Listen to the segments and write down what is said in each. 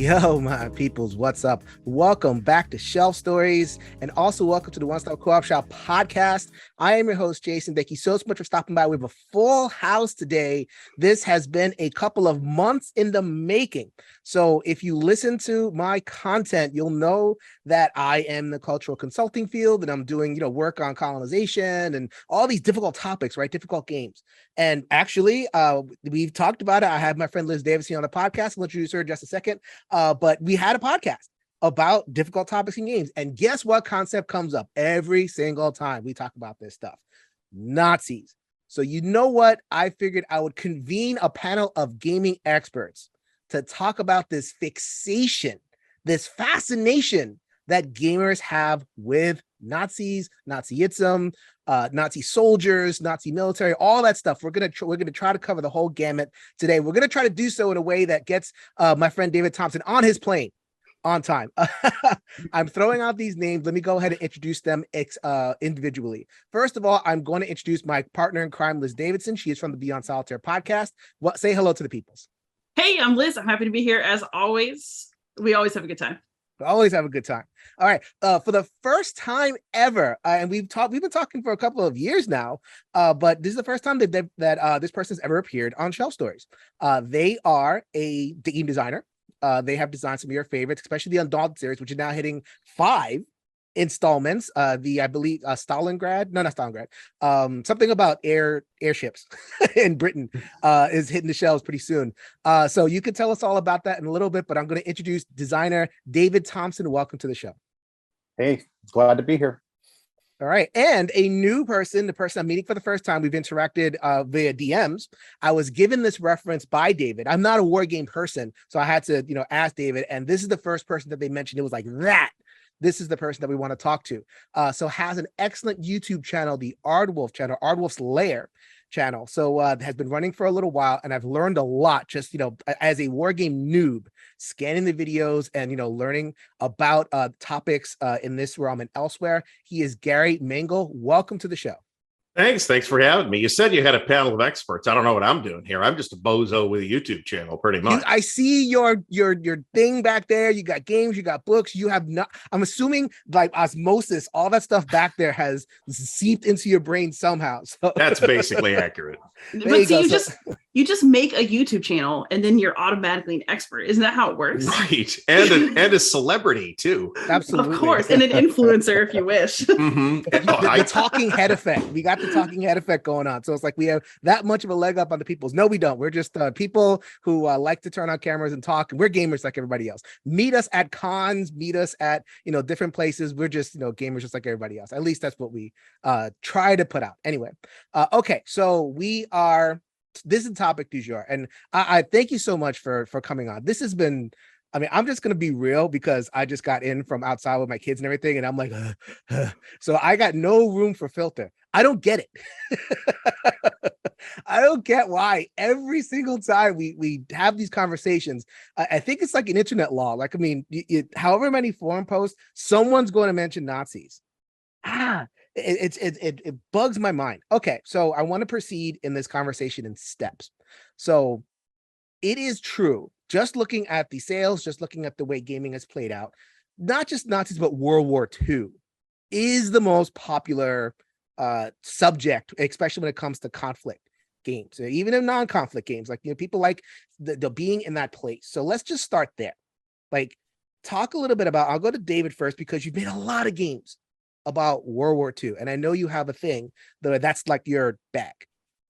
Yo, my peoples, what's up? Welcome back to Shelf Stories, and also welcome to the One Stop Co-op Shop podcast. I am your host, Jason. Thank you so much for stopping by. We have a full house today. This has been a couple of months in the making. So if you listen to my content, you'll know that I am in the cultural consulting field, and I'm doing, work on colonization and all these difficult topics, right? Difficult games. And actually, we've talked about it. I have my friend Liz Davidson on the podcast. I'll introduce her in just a second. But we had a podcast about difficult topics in games. And guess what concept comes up every single time we talk about this stuff? Nazis. So you know what? I figured I would convene a panel of gaming experts to talk about this fixation, this fascination that gamers have with Nazis, Nazism, Nazi soldiers, Nazi military, all that stuff. We're gonna try to cover the whole gamut today. We're gonna try to do so in a way that gets my friend David Thompson on his plane on time. I'm throwing out these names. Let me go ahead and introduce them individually. First of all, I'm going to introduce my partner in crime, Liz Davidson. She is from the Beyond Solitaire podcast. Say hello to the peoples. Hey, I'm Liz. I'm happy to be here as always. We always have a good time. Always have a good time. All right. For the first time ever, and we've been talking for a couple of years now, but this is the first time that this person's ever appeared on Shelf Stories. They are a game designer. They have designed some of your favorites, especially the Undaunted series, which is now hitting 5 installments. I believe Stalingrad, no, not Stalingrad. Something about airships in Britain is hitting the shelves pretty soon. So you can tell us all about that in a little bit, but I'm going to introduce designer David Thompson. Welcome to the show. Hey, glad to be here. All right. And a new person, the person I'm meeting for the first time, we've interacted via DMs. I was given this reference by David. I'm not a war game person, so I had to, ask David. And this is the first person that they mentioned. It was like that. This is the person that we want to talk to. So has an excellent YouTube channel, the Ardwulf channel, Ardwulf's Lair channel. So has been running for a little while, and I've learned a lot just, as a war game noob, scanning the videos and, learning about topics in this realm and elsewhere. He is Gary Mengle. Welcome to the show. Thanks for having me. You said you had a panel of experts. I don't know what I'm doing here. I'm just a bozo with a YouTube channel, pretty much. I see your thing back there. You got games, you got books. You have not. I'm assuming like osmosis, all that stuff back there has seeped into your brain somehow. So that's basically accurate. But see, you just make a YouTube channel and then you're automatically an expert. Isn't that how it works? Right, and a celebrity too. Absolutely, of course, and an influencer if you wish. Mm-hmm. The talking head effect. We got the talking head effect going on. So it's like we have that much of a leg up on the peoples. No, we don't. We're just people who like to turn on cameras and talk. And we're gamers like everybody else. Meet us at cons. Meet us at different places. We're just gamers just like everybody else. At least that's what we try to put out. Anyway, okay. So we are. This is the topic du jour, and I thank you so much for coming on. This has been. I mean, I'm just going to be real because I just got in from outside with my kids and everything. And I'm like, so I got no room for filter. I don't get it. I don't get why every single time we have these conversations, I think it's like an internet law. Like, I mean, however many forum posts, someone's going to mention Nazis. It bugs my mind. Okay. So I want to proceed in this conversation in steps. So it is true. Just looking at the sales, just looking at the way gaming has played out, not just Nazis, but World War II is the most popular subject, especially when it comes to conflict games, even in non-conflict games. Like, people like the being in that place. So let's just start there. Like, talk a little bit about, I'll go to David first because you've made a lot of games about World War II. And I know you have a thing that's like your bag,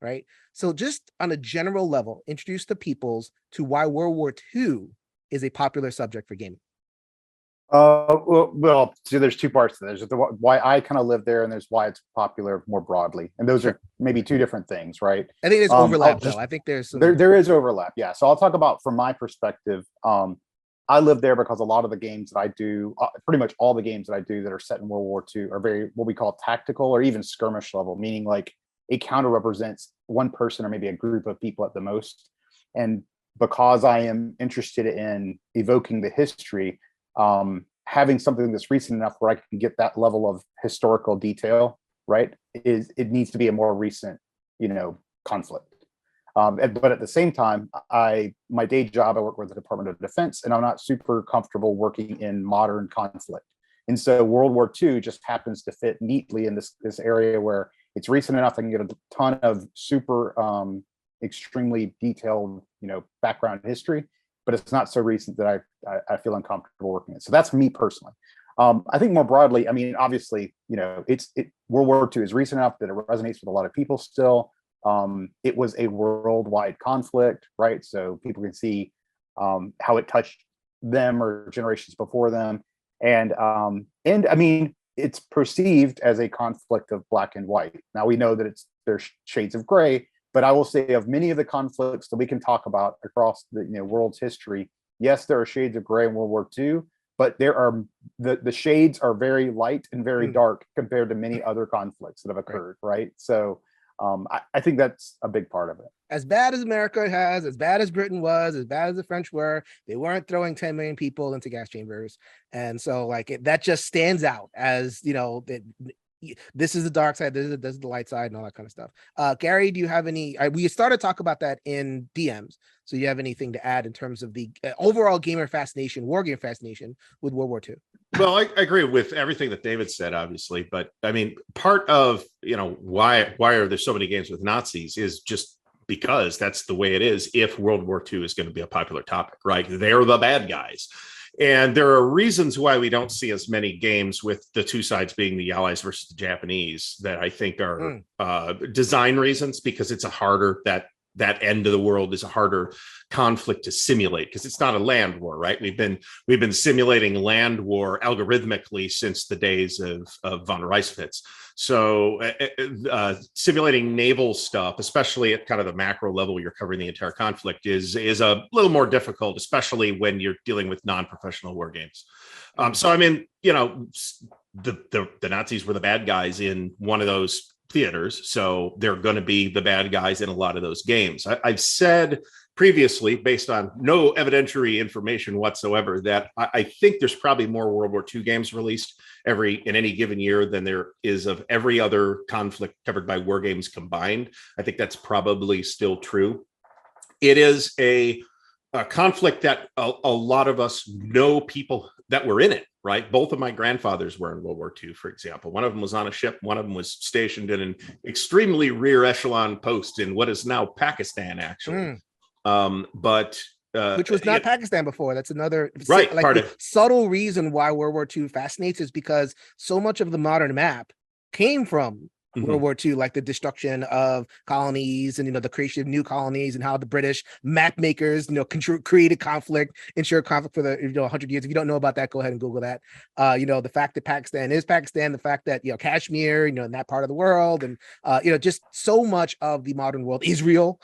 right? So just on a general level, introduce the peoples to why World War II is a popular subject for gaming. Well, so there's two parts to this. There's why I kind of live there, and there's why it's popular more broadly. And those are maybe two different things, right? I think there's overlap, though. I think there's there is overlap, yeah. So I'll talk about from my perspective. I live there because a lot of the games that I do, pretty much all the games that I do that are set in World War II are very what we call tactical or even skirmish level, meaning like a counter represents one person or maybe a group of people at the most. And because I am interested in evoking the history, having something that's recent enough where I can get that level of historical detail, right, it needs to be a more recent, conflict. But at the same time, my day job, I work with the Department of Defense, and I'm not super comfortable working in modern conflict. And so World War II just happens to fit neatly in this area where it's recent enough I can get a ton of super extremely detailed, background history, but it's not so recent that I feel uncomfortable working it. So that's me personally. I think more broadly, I mean, obviously, World War II is recent enough that it resonates with a lot of people still. It was a worldwide conflict, right? So people can see how it touched them or generations before them. And I mean, it's perceived as a conflict of black and white. Now we know that there's shades of gray, but I will say of many of the conflicts that we can talk about across the world's history, yes, there are shades of gray in World War II, but there are the shades are very light and very dark compared to many other conflicts that have occurred, right? So I think that's a big part of it. As bad as America has, as bad as Britain was, as bad as the French were, they weren't throwing 10 million people into gas chambers. And so that just stands out as, this is the dark side, this is the light side and all that kind of stuff. Gary, do you have any, we started to talk about that in DMs. So you have anything to add in terms of the overall gamer fascination, war game fascination with World War II? Well, I agree with everything that David said, obviously, but I mean, part of, why are there so many games with Nazis is just because that's the way it is if World War II is going to be a popular topic, right? They're the bad guys. And there are reasons why we don't see as many games with the two sides being the Allies versus the Japanese that I think are design reasons, because it's a harder, that end of the world is a harder conflict to simulate because it's not a land war, right? We've been simulating land war algorithmically since the days of von Reiswitz. So simulating naval stuff, especially at kind of the macro level, you're covering the entire conflict, is a little more difficult, especially when you're dealing with non-professional war games. So I mean, the Nazis were the bad guys in one of those theaters, so they're going to be the bad guys in a lot of those games. I've said previously, based on no evidentiary information whatsoever, that I think there's probably more World War II games released in any given year than there is of every other conflict covered by war games combined. I think that's probably still true. It is a conflict that a lot of us know people that were in it, right? Both of my grandfathers were in World War II, for example. One of them was on a ship. One of them was stationed in an extremely rear echelon post in what is now Pakistan, actually. Which was not Pakistan before. That's another subtle reason why World War II fascinates, is because so much of the modern map came from World War II, like the destruction of colonies and the creation of new colonies, and how the British map makers created conflict, ensured conflict for the 100 years. If you don't know about that, go ahead and Google that. The fact that Pakistan is Pakistan, the fact that Kashmir, in that part of the world, and just so much of the modern world, Israel,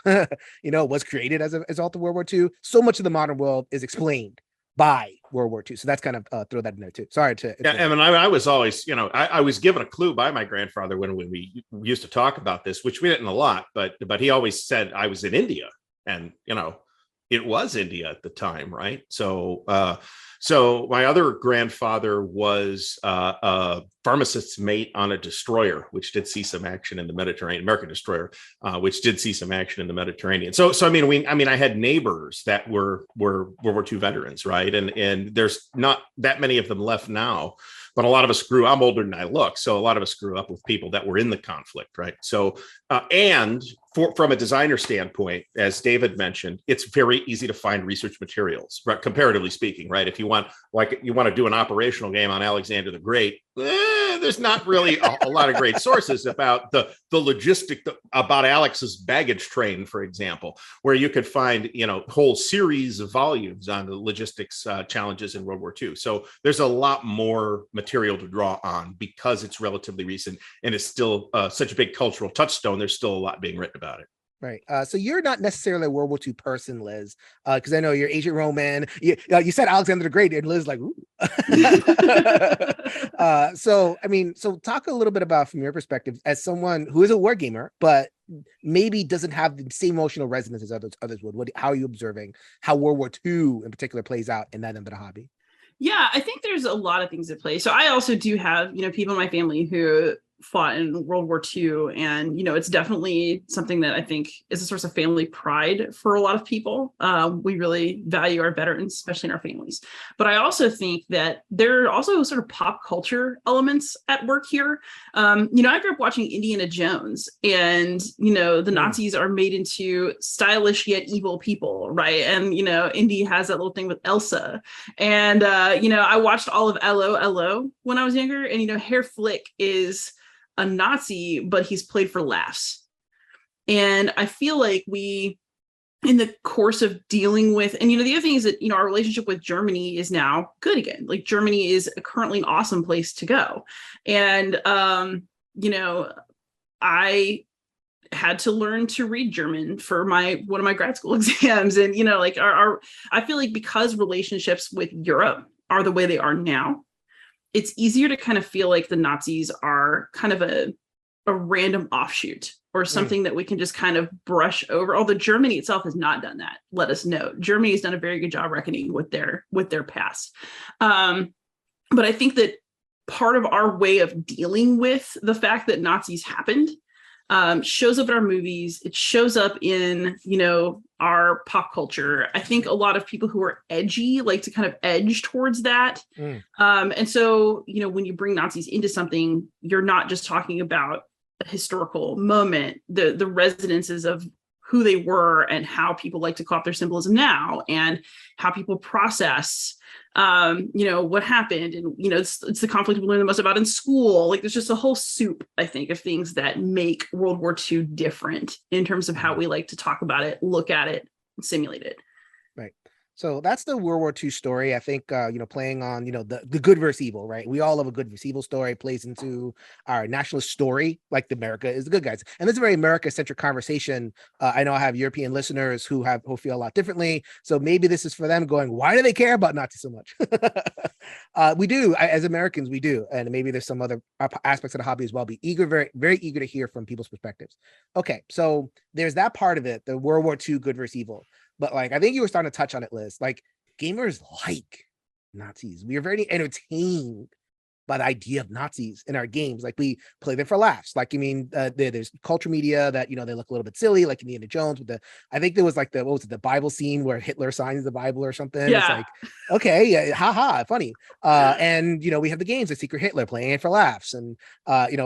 was created as a result of World War II. So much of the modern world is explained by World War II. So that's kind of throw that in there too. Sorry to. Yeah, I mean, I was always, I was given a clue by my grandfather when we used to talk about this, which we didn't a lot, but he always said I was in India, and it was India at the time, right? So my other grandfather was a pharmacist's mate on a destroyer, which did see some action in the Mediterranean, American destroyer, which did see some action in the Mediterranean. So I mean, I had neighbors that were World War II veterans, right? And there's not that many of them left now, but a lot of us I'm older than I look, so a lot of us grew up with people that were in the conflict, right? So, and from a designer standpoint, as David mentioned, it's very easy to find research materials, right? Comparatively speaking, right? If you want to do an operational game on Alexander the Great, there's not really a lot of great sources about the logistic about Alex's baggage train, for example, where you could find whole series of volumes on the logistics challenges in World War II. So there's a lot more material to draw on because it's relatively recent and it's still such a big cultural touchstone. There's still a lot being written about it. Right. So you're not necessarily a World War II person, Liz, because I know you're Ancient Roman. You said Alexander the Great, and Liz like, ooh. So talk a little bit about, from your perspective, as someone who is a war gamer, but maybe doesn't have the same emotional resonance as others would. How are you observing how World War II in particular plays out in that end of the hobby? Yeah, I think there's a lot of things at play. So I also do have, people in my family who fought in World War II. And, it's definitely something that I think is a source of family pride for a lot of people. We really value our veterans, especially in our families. But I also think that there are also sort of pop culture elements at work here. I grew up watching Indiana Jones, and, the Nazis are made into stylish yet evil people, right? And, Indy has that little thing with Elsa. And, I watched all of LOLO when I was younger, and, Herr Flick is a Nazi, but he's played for laughs. And I feel like we, in the course of dealing with, and the other thing is that our relationship with Germany is now good again. Like, Germany is currently an awesome place to go. And I had to learn to read German for one of my grad school exams. And I feel like because relationships with Europe are the way they are now, it's easier to kind of feel like the Nazis are kind of a random offshoot or something that we can just kind of brush over. Although Germany itself has not done that. Let us know. Germany has done a very good job reckoning with their past. But I think that part of our way of dealing with the fact that Nazis happened shows up in our movies. It shows up in, our pop culture. I think a lot of people who are edgy like to kind of edge towards that. And so, when you bring Nazis into something, you're not just talking about a historical moment, the resonances of who they were and how people like to co-opt their symbolism now, and how people process what happened. And it's the conflict we learn the most about in school. Like, there's just a whole soup, I think, of things that make World War II different in terms of how we like to talk about it, look at it, and simulate it. Right. So that's the World War II story. I think, playing on, the good versus evil, right? We all love a good versus evil story, plays into our nationalist story, like America is the good guys. And this is a very America-centric conversation. I know I have European listeners who feel a lot differently. So maybe this is for them going, why do they care about Nazis so much? We do, as Americans, we do. And maybe there's some other aspects of the hobby as well. Be eager, very, very eager to hear from people's perspectives. Okay, so there's that part of it, the World War II good versus evil. But I think you were starting to touch on it, Liz. Gamers like Nazis. We are very entertained by the idea of Nazis in our games. We play them for laughs. There's culture media that, they look a little bit silly, like Indiana Jones with I think there was the Bible scene where Hitler signs the Bible or something. Yeah. It's okay, yeah, haha, funny. And, we have the games, the Secret Hitler, playing it for laughs, and,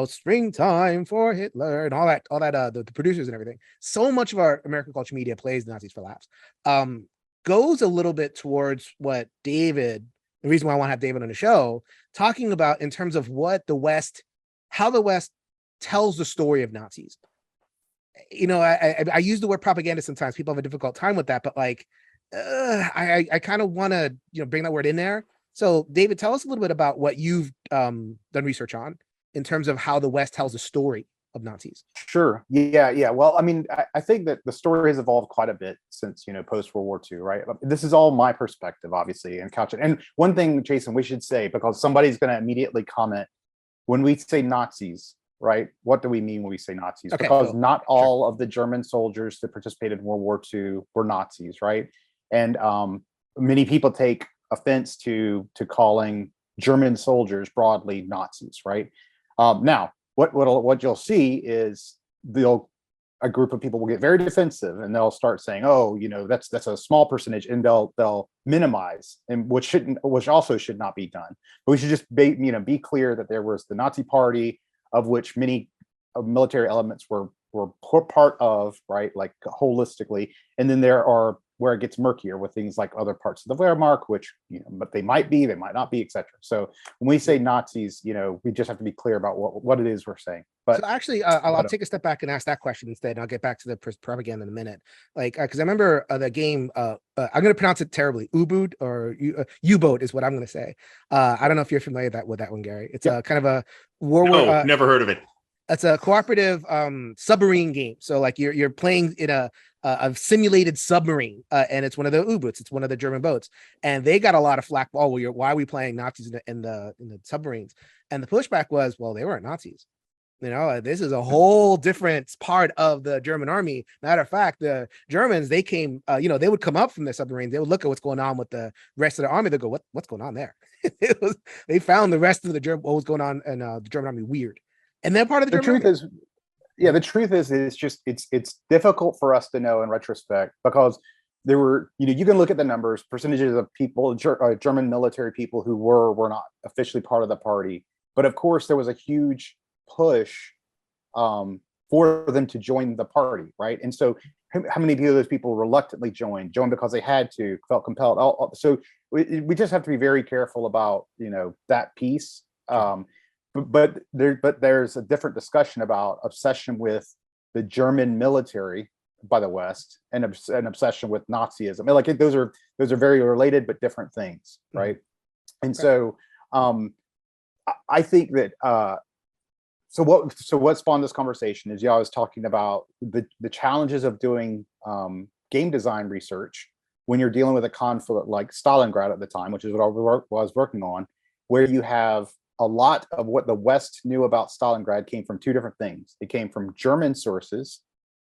springtime for Hitler and all that, the producers and everything. So much of our American culture media plays Nazis for laughs. Goes a little bit towards what the reason why I want to have David on the show, talking about in terms of how the West tells the story of Nazis. I use the word propaganda sometimes. People have a difficult time with that, but I kind of want to, bring that word in there. So David, tell us a little bit about what you've done research on in terms of how the West tells the story of Nazis. Sure. Yeah. Well, I think that the story has evolved quite a bit since, post World War II, right? This is all my perspective, obviously, and couch it. And one thing, Jason, we should say, because somebody's going to immediately comment, when we say Nazis, right? What do we mean when we say Nazis? Okay, because cool. not all of the German soldiers that participated in World War II were Nazis, right? And many people take offense to calling German soldiers broadly Nazis, right? Now, what you'll see is a group of people will get very defensive, and they'll start saying, "Oh, that's a small percentage," and they'll minimize, and which also should not be done. But we should just be clear that there was the Nazi Party, of which many military elements were part of, right, holistically, and then there are where it gets murkier with things like other parts of the Wehrmacht, which, but they might be, they might not be, etc. So when we say Nazis, we just have to be clear about what it is we're saying. But so actually, I'll take a step back and ask that question instead, and I'll get back to the propaganda in a minute. Because I remember the game, I'm going to pronounce it terribly. U-boot or U-boat is what I'm going to say. I don't know if you're familiar with that one, Gary. It's a kind of a war. Never heard of it. It's a cooperative submarine game. So you're playing in a simulated submarine, and it's one of the U-boots. It's one of the German boats, and they got a lot of flack. Oh, well, why are we playing Nazis in the submarines? And the pushback was, well, they weren't Nazis. This is a whole different part of the German army. Matter of fact, the Germans, they came, they would come up from their submarines. They would look at what's going on with the rest of the army. They go, what's going on there? They found the rest of what was going on in the German army weird. And they're part of the The German truth is, yeah, the truth is, it's difficult for us to know in retrospect, because there were, you can look at the numbers, percentages of people, German military people who were not officially part of the party. But of course, there was a huge push for them to join the party, right? And so how many of those people reluctantly joined because they had to, felt compelled. So we just have to be very careful about, that piece. But there's a different discussion about obsession with the German military by the West and an obsession with Nazism. Like those are very related but different things, right? And so I think that so what spawned this conversation is, I was talking about the challenges of doing game design research when you're dealing with a conflict like Stalingrad at the time, which is what I was working on, where you have a lot of what the West knew about Stalingrad came from two different things. It came from German sources,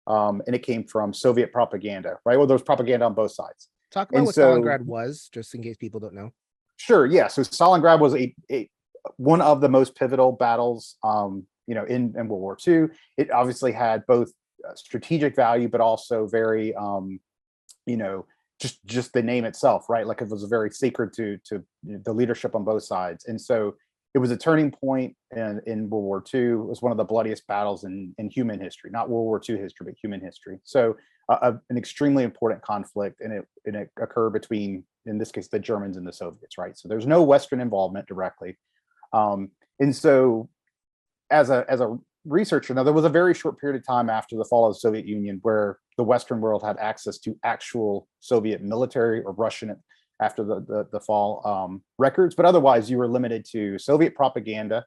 and it came from Soviet propaganda, right? Well, there was propaganda on both sides. Talk about what Stalingrad was, just in case people don't know. Sure, yeah. So Stalingrad was a one of the most pivotal battles, in World War II. It obviously had both strategic value, but also very, just the name itself, right? Like it was very sacred to the leadership on both sides. And so it was a turning point in World War II. It was one of the bloodiest battles in human history, not World War II history, but human history. So an extremely important conflict, and it occurred between, in this case, the Germans and the Soviets, right? So there's no Western involvement directly. And so as a researcher, now there was a very short period of time after the fall of the Soviet Union where the Western world had access to actual Soviet military or Russian, after the fall, records, but otherwise you were limited to Soviet propaganda,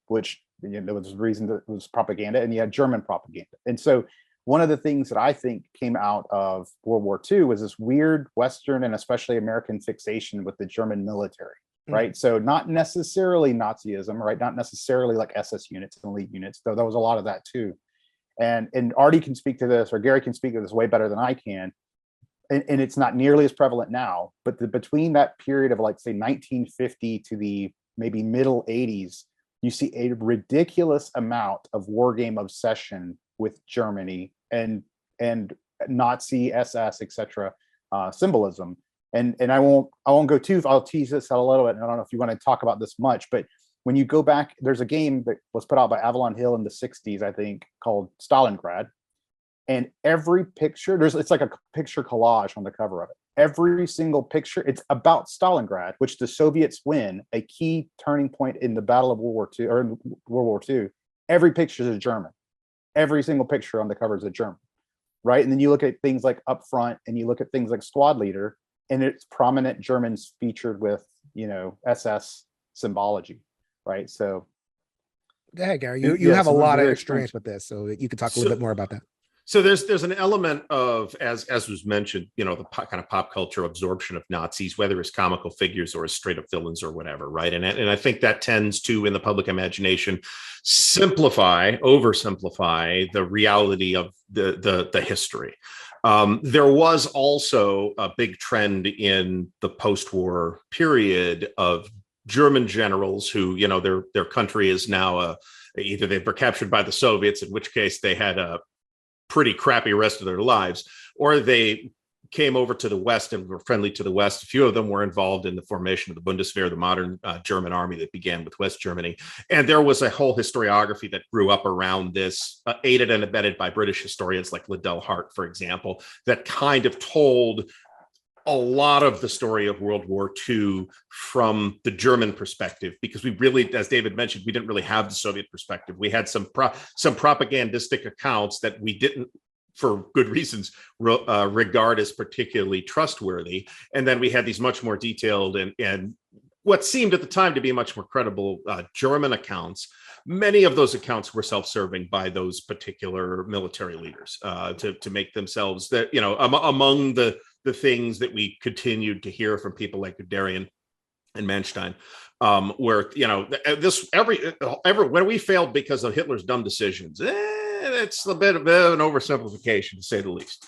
which there was a reason that it was propaganda, and you had German propaganda. And so one of the things that I think came out of World War II was this weird Western and especially American fixation with the German military, right? So not necessarily Nazism, right? Not necessarily like SS units and elite units, though there was a lot of that too. And Artie can speak to this, or Gary can speak to this way better than I can. And it's not nearly as prevalent now, but between that period of, like, say, 1950 to the maybe middle 80s, you see a ridiculous amount of wargame obsession with Germany and Nazi, SS, etc. Symbolism. And I won't go too. I'll tease this out a little bit. And I don't know if you want to talk about this much, but when you go back, there's a game that was put out by Avalon Hill in the 60s, I think, called Stalingrad. And every picture, it's like a picture collage on the cover of it. Every single picture, it's about Stalingrad, which the Soviets win, a key turning point in the Battle of World War II, or in World War II. Every picture is German. Every single picture on the cover is a German, right? And then you look at things like Up Front, and you look at things like Squad Leader, and it's prominent Germans featured with, SS symbology, right? So go ahead, Gary. You have a lot of experience with this, so you could talk a little bit more about that. So there's an element of, as was mentioned, the kind of pop culture absorption of Nazis, whether as comical figures or as straight up villains or whatever, right? And I think that tends to, in the public imagination, oversimplify the reality of the history. There was also a big trend in the post-war period of German generals who, their country is now either they were captured by the Soviets, in which case they had a pretty crappy rest of their lives, or they came over to the West and were friendly to the West. A few of them were involved in the formation of the Bundeswehr, the modern German army that began with West Germany. And there was a whole historiography that grew up around this, aided and abetted by British historians like Liddell Hart, for example, that kind of told a lot of the story of World War II from the German perspective, because we really, as David mentioned, we didn't really have the Soviet perspective. We had some propagandistic accounts that we didn't, for good reasons, regard as particularly trustworthy. And then we had these much more detailed and what seemed at the time to be much more credible German accounts. Many of those accounts were self-serving by those particular military leaders to make themselves that, among the things that we continued to hear from people like Guderian and Manstein, where, this every when we failed because of Hitler's dumb decisions, it's a bit of an oversimplification, to say the least.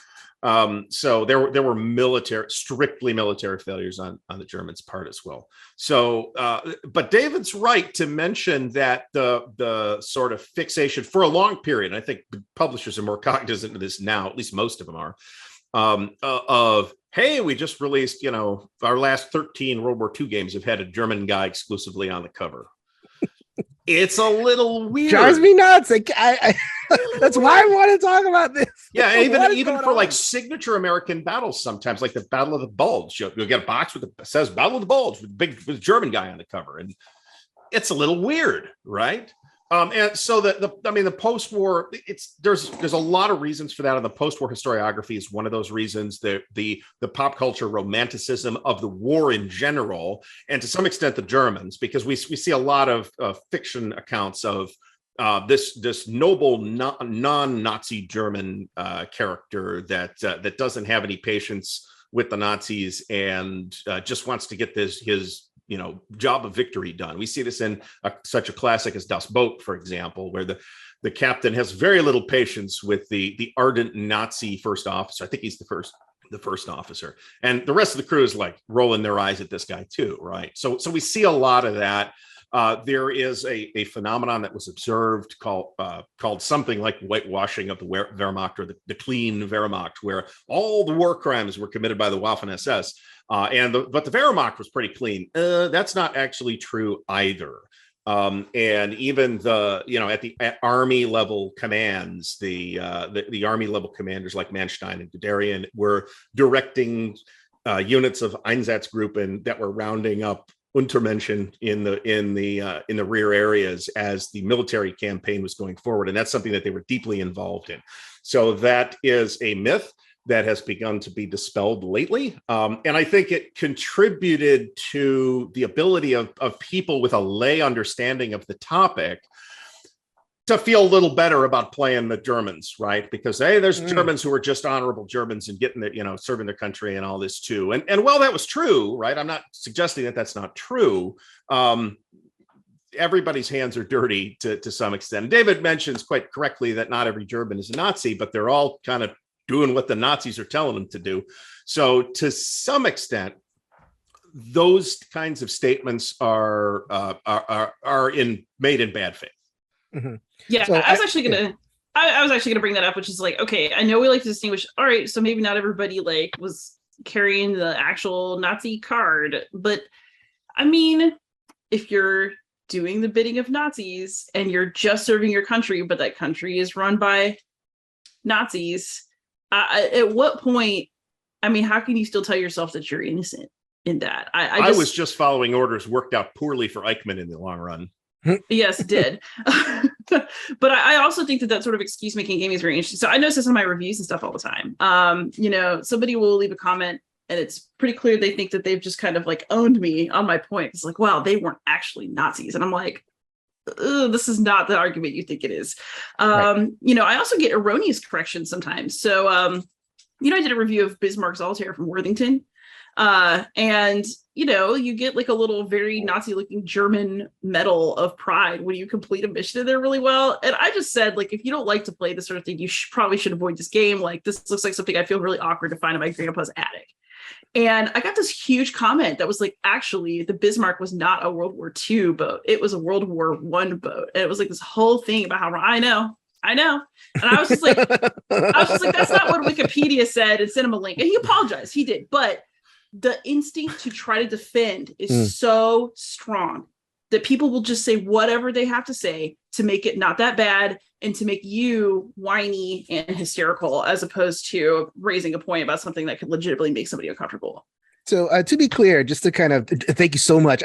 So there were strictly military failures on the Germans' part as well. So, but David's right to mention that the sort of fixation for a long period, and I think publishers are more cognizant of this now, at least most of them are, of, hey, we just released, our last 13 World War II games have had a German guy exclusively on the cover. It's a little weird. Drives me nuts. That's why I want to talk about this. Yeah, even for like signature American battles, sometimes like the Battle of the Bulge, you'll get a box that says Battle of the Bulge with German guy on the cover, and it's a little weird, right? And so the post-war, there's a lot of reasons for that, and the post-war historiography is one of those reasons. The pop culture romanticism of the war in general, and to some extent the Germans, because we see a lot of fiction accounts of this noble non-Nazi German character that doesn't have any patience with the Nazis and just wants to get his job of victory done. We see this in such a classic as Das Boot, for example, where the captain has very little patience with the ardent Nazi first officer. I think he's the first officer, and the rest of the crew is like rolling their eyes at this guy too, right? So we see a lot of that. There is a phenomenon that was observed called something like whitewashing of the Wehrmacht, or the clean Wehrmacht, where all the war crimes were committed by the Waffen-SS. But the Wehrmacht was pretty clean. That's not actually true either. And even at army level commands, the army level commanders like Manstein and Guderian were directing units of Einsatzgruppen that were rounding up Untermenschen in the rear areas as the military campaign was going forward, and that's something that they were deeply involved in. So that is a myth that has begun to be dispelled lately. And I think it contributed to the ability of people with a lay understanding of the topic to feel a little better about playing the Germans, right? Because, hey, there's Germans who are just honorable Germans and getting serving their country and all this too. And while that was true, right? I'm not suggesting that that's not true. Everybody's hands are dirty to some extent. David mentions quite correctly that not every German is a Nazi, but they're all kind of doing what the Nazis are telling them to do. So to some extent, those kinds of statements are made in bad faith. Mm-hmm. Yeah, so I was actually gonna bring that up, which is like, okay, I know we like to distinguish. All right, so maybe not everybody was carrying the actual Nazi card, but I mean, if you're doing the bidding of Nazis and you're just serving your country, but that country is run by Nazis, at what point? I mean, how can you still tell yourself that you're innocent in that? I was just following orders worked out poorly for Eichmann in the long run. Yes, it did. But I also think that sort of excuse making gaming is very interesting. So I notice this in my reviews and stuff all the time. Somebody will leave a comment and it's pretty clear they think that they've just kind of like owned me on my point. It's like, wow, they weren't actually Nazis. And I'm like, this is not the argument you think it is. Right. I also get erroneous corrections sometimes. So, I did a review of Bismarck Solitaire from Worthington. And you get like a little very Nazi looking German medal of pride when you complete a mission in there really well. And I just said, like, if you don't like to play this sort of thing, you probably should avoid this game. Like, this looks like something I feel really awkward to find in my grandpa's attic. And I got this huge comment that was like, actually, the Bismarck was not a World War II boat. It was a World War I boat. And it was like this whole thing about how I know. And I was just like, that's not what Wikipedia said, and sent him a link. And he apologized. He did. But the instinct to try to defend is so strong that people will just say whatever they have to say to make it not that bad and to make you whiny and hysterical, as opposed to raising a point about something that could legitimately make somebody uncomfortable. So to be clear, just to kind of thank you so much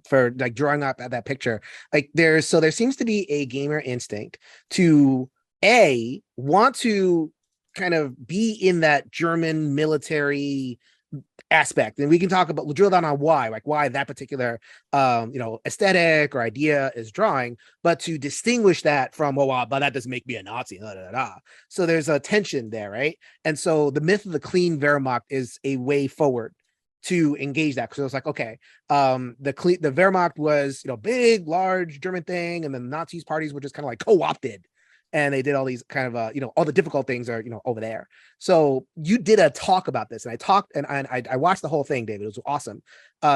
for like drawing up that picture. Like there seems to be a gamer instinct to want to kind of be in that German military aspect, and we'll drill down on why that particular aesthetic or idea is drawing, but to distinguish that from but that doesn't make me a Nazi. So there's a tension there, right? And so the myth of the clean Wehrmacht is a way forward to engage that, because it was like, okay, the Wehrmacht was big, large German thing, and then the Nazis parties were just kind of like co-opted and they did all these kind of all the difficult things are over there. So you did a talk about this, and I talked and I watched the whole thing, David. It was awesome.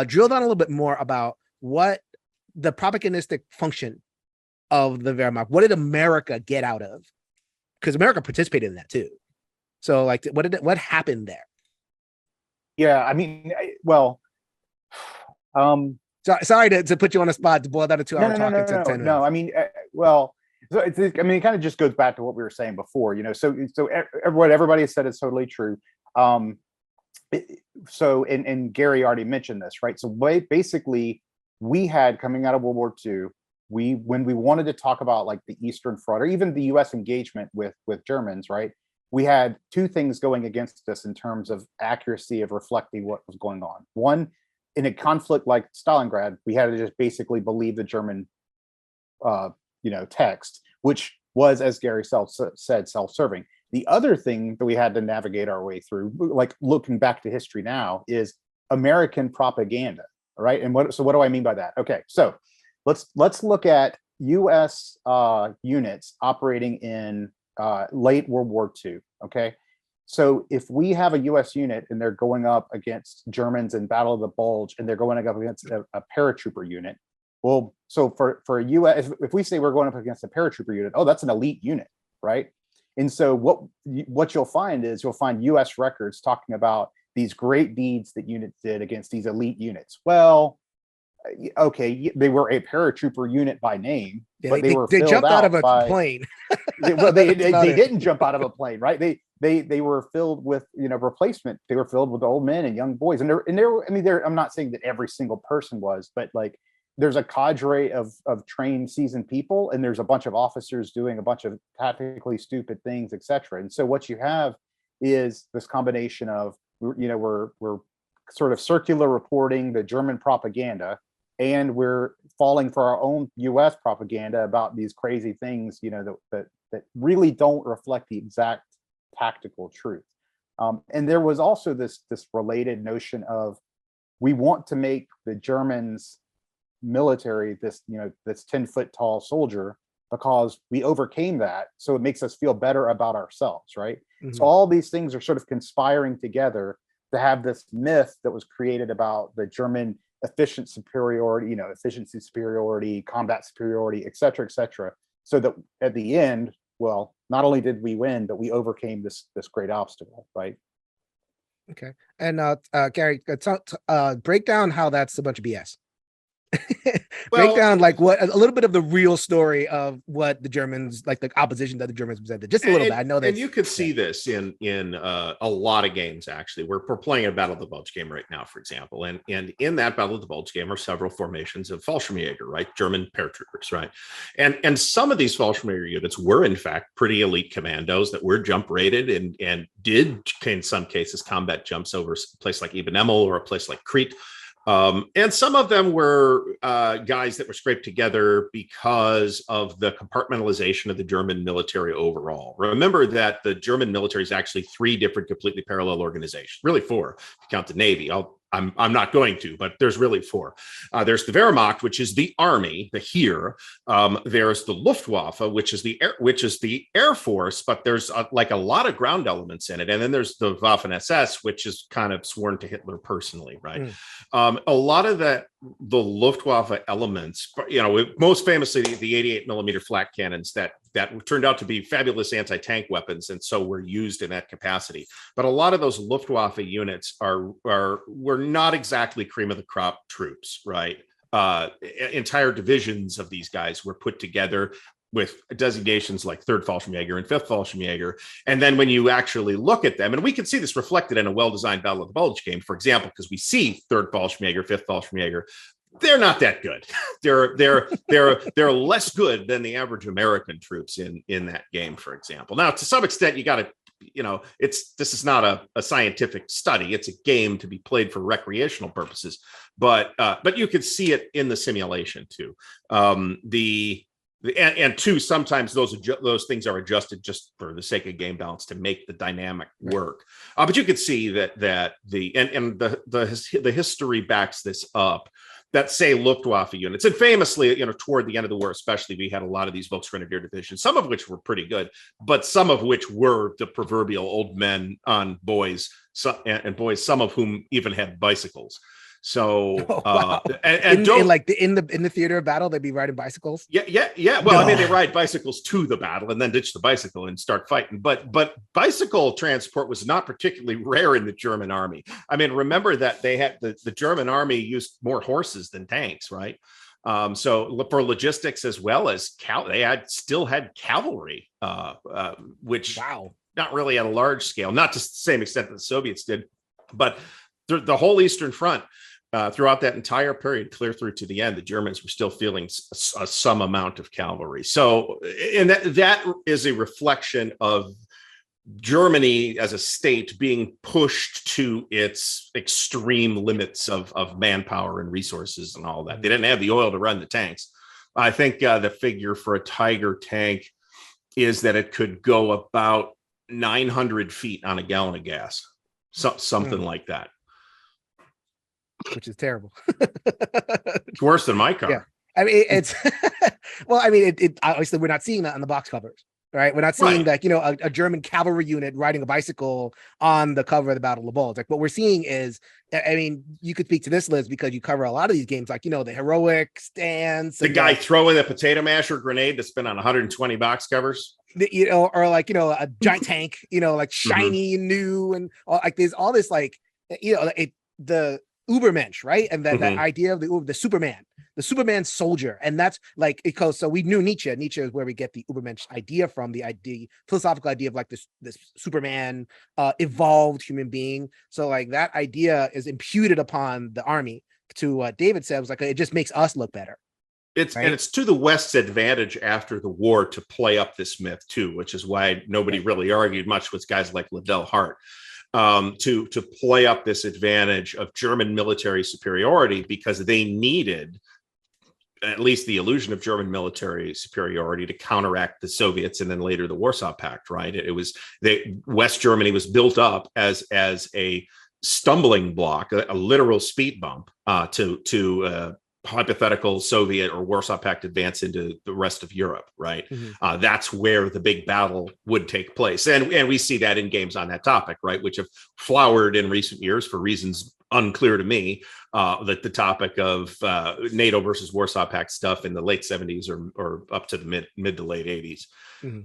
Drill down a little bit more about what the propagandistic function of the Wehrmacht. What did America get out of? Because America participated in that too. So like, what happened there? Yeah, I mean, sorry to put you on the spot to boil down a 2-hour talk into 10 minutes. No, I mean, so it kind of just goes back to what we were saying before, so what everybody has said is totally true. So and Gary already mentioned this, right? So basically we had, coming out of World War II, when we wanted to talk about like the Eastern Front or even the US engagement with Germans, right? We had two things going against us in terms of accuracy of reflecting what was going on. One, in a conflict like Stalingrad, we had to just basically believe the German text, which was, as Gary said, self-serving. The other thing that we had to navigate our way through, like looking back to history now, is American propaganda, right? And what do I mean by that? Okay, so let's look at US units operating in late World War II, okay? So if we have a US unit and they're going up against Germans in Battle of the Bulge and they're going up against a paratrooper unit, well, so for a US, if we say we're going up against a paratrooper unit, oh, that's an elite unit, right? And so what you'll find is US records talking about these great deeds that units did against these elite units. Well, okay, they were a paratrooper unit by name, but they jumped out of a plane. they didn't jump out of a plane, right? They were filled with replacement. They were filled with old men and young boys, and they're I'm not saying that every single person was, but like there's a cadre of trained, seasoned people, and there's a bunch of officers doing a bunch of tactically stupid things, etc. And so what you have is this combination of we're sort of circular reporting the German propaganda, and we're falling for our own US propaganda about these crazy things, that really don't reflect the exact tactical truth. And there was also this related notion of, we want to make the Germans military this 10-foot tall soldier because we overcame that. So it makes us feel better about ourselves, right? Mm-hmm. So all these things are sort of conspiring together to have this myth that was created about the German efficiency superiority, combat superiority, et cetera, so that at the end, well, not only did we win, but we overcame this great obstacle, right? Okay. And Gary, break down how that's a bunch of BS. Break down like a little bit of the real story of what the Germans, like the opposition that the Germans presented, just a little bit. I know that, and you could see this in a lot of games. Actually, we're playing a Battle of the Bulge game right now, for example, and in that Battle of the Bulge game are several formations of Fallschirmjäger, right, German paratroopers, right, and some of these Fallschirmjäger units were in fact pretty elite commandos that were jump rated and did in some cases combat jumps over a place like Eben Emmel or a place like Crete. And some of them were guys that were scraped together because of the compartmentalization of the German military overall. Remember that the German military is actually 3 different completely parallel organizations, really 4 if you count the Navy. I'm not going to, but there's really 4. There's the Wehrmacht, which is the army, the Heer. There's the Luftwaffe, which is the Air Force, but there's like a lot of ground elements in it. And then there's the Waffen-SS, which is kind of sworn to Hitler personally, right? A lot of the Luftwaffe elements, most famously the 88 millimeter flak cannons that turned out to be fabulous anti-tank weapons, and so were used in that capacity. But a lot of those Luftwaffe units were not exactly cream of the crop troops, right? Entire divisions of these guys were put together with designations like 3rd Fallschirmjäger and 5th Fallschirmjäger. And then when you actually look at them, and we can see this reflected in a well-designed Battle of the Bulge game, for example, because we see 3rd Fallschirmjäger, 5th Fallschirmjäger, they're not that good. They're less good than the average American troops in that game, for example. Now, to some extent, you got to, this is not a scientific study. It's a game to be played for recreational purposes, but you could see it in the simulation too. And two, sometimes those things are adjusted just for the sake of game balance to make the dynamic work. But you could see that the history backs this up. that say Luftwaffe units. And famously, toward the end of the war, especially, we had a lot of these Volksgrenadier divisions, some of which were pretty good, but some of which were the proverbial old men on boys, and boys, some of whom even had bicycles. So, wow. in the theater of battle, they'd be riding bicycles. Yeah. Well, I mean, they ride bicycles to the battle and then ditch the bicycle and start fighting. But bicycle transport was not particularly rare in the German army. I mean, remember that they had the German army used more horses than tanks, right? So for logistics as well as they still had cavalry, which not really at a large scale, not to the same extent that the Soviets did, but the whole Eastern Front. Throughout that entire period, clear through to the end, the Germans were still feeling some amount of cavalry. So, and that is a reflection of Germany as a state being pushed to its extreme limits of manpower and resources and all that. They didn't have the oil to run the tanks. I think the figure for a Tiger tank is that it could go about 900 feet on a gallon of gas, something like that. Which is terrible. It's worse than my car. Yeah. I mean, it's well, I mean, it obviously we're not seeing that on the box covers, right? We're not seeing like, a German cavalry unit riding a bicycle on the cover of the Battle of the Bulge. Like what we're seeing is, I mean, you could speak to this, Liz, because you cover a lot of these games, like, the heroic stance. The guy throwing a potato masher grenade that's been on 120 box covers. Or like, a giant tank, like shiny and new, and like there's all this like, the Ubermensch, right? And that idea of the Superman soldier. And that's like, because so we knew Nietzsche is where we get the Ubermensch idea from, the philosophical idea of like this Superman evolved human being. So like that idea is imputed upon the army. To what David said, was like, it just makes us look better. And it's to the West's advantage after the war to play up this myth too, which is why nobody really argued much with guys like Liddell Hart. To play up this advantage of German military superiority, because they needed at least the illusion of German military superiority to counteract the Soviets and then later the Warsaw Pact, right? It was West Germany was built up as a stumbling block, a literal speed bump to hypothetical Soviet or Warsaw Pact advance into the rest of Europe, right? Mm-hmm. That's where the big battle would take place. And we see that in games on that topic, right? Which have flowered in recent years for reasons unclear to me, that the topic of NATO versus Warsaw Pact stuff in the late 70s or up to the mid to late 80s. Mm-hmm.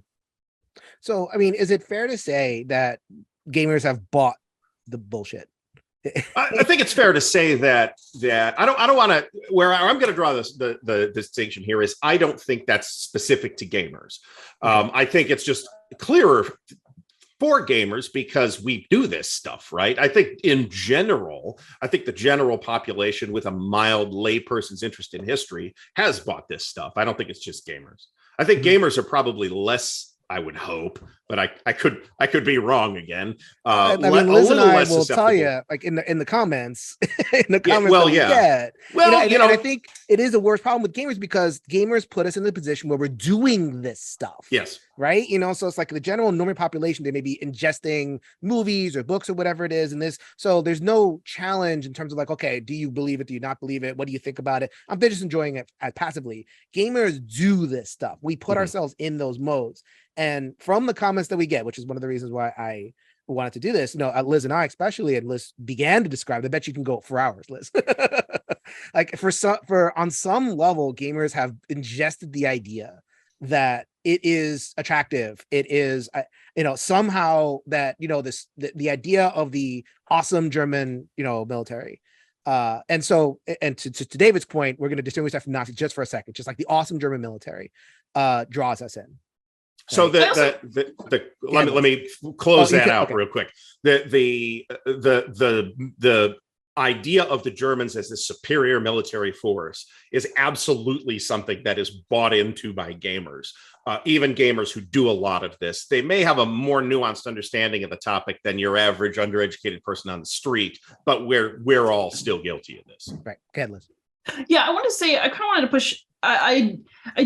So, I mean, is it fair to say that gamers have bought the bullshit? I think it's fair to say that I don't want to, where I'm going to draw the distinction here is I don't think that's specific to gamers. I think it's just clearer for gamers because we do this stuff, right? I think in general, the general population with a mild layperson's interest in history has bought this stuff. I don't think it's just gamers. I think gamers are probably less, I would hope, but I could be wrong again. I mean, Liz and I will tell you, like in the comments, and I think it is a worse problem with gamers because gamers put us in the position where we're doing this stuff. Yes. Right. So it's like the general normal population, they may be ingesting movies or books or whatever it is. And so there's no challenge in terms of like, okay, do you believe it? Do you not believe it? What do you think about it? They're just enjoying it passively. Gamers do this stuff. We put ourselves in those modes. And from the comments that we get, which is one of the reasons why I wanted to do this, Liz and I especially, and Liz began to describe, I bet you can go for hours, Liz. Like on some level, gamers have ingested the idea that it is attractive. It is, somehow that, the idea of the awesome German, military. And to David's point, we're going to distinguish that from Nazi just for a second, just like the awesome German military draws us in. So let me close that out real quick. The idea of the Germans as the superior military force is absolutely something that is bought into by gamers. Even gamers who do a lot of this, they may have a more nuanced understanding of the topic than your average undereducated person on the street, but we're all still guilty of this. Right. Go ahead, Liz. Yeah, I want to say I kind of wanted to push I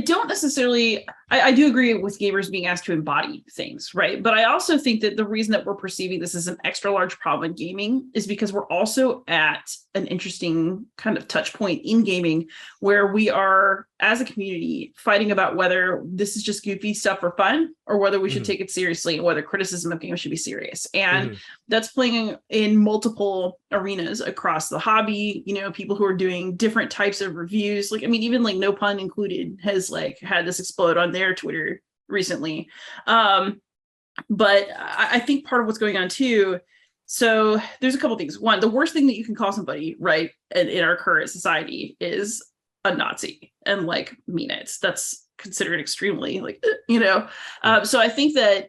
don't necessarily, I do agree with gamers being asked to embody things, right? But I also think that the reason that we're perceiving this as an extra large problem in gaming is because we're also at an interesting kind of touch point in gaming where we are, as a community, fighting about whether this is just goofy stuff for fun or whether we should take it seriously and whether criticism of games should be serious. And that's playing in multiple arenas across the hobby, you know, people who are doing different types of reviews. Like, I mean, even like No Pun Included has like had this explode on their Twitter recently. But I think part of what's going on too, so there's a couple things. One, the worst thing that you can call somebody, right, in our current society is a Nazi and like mean it. That's considered extremely like, you know. So I think that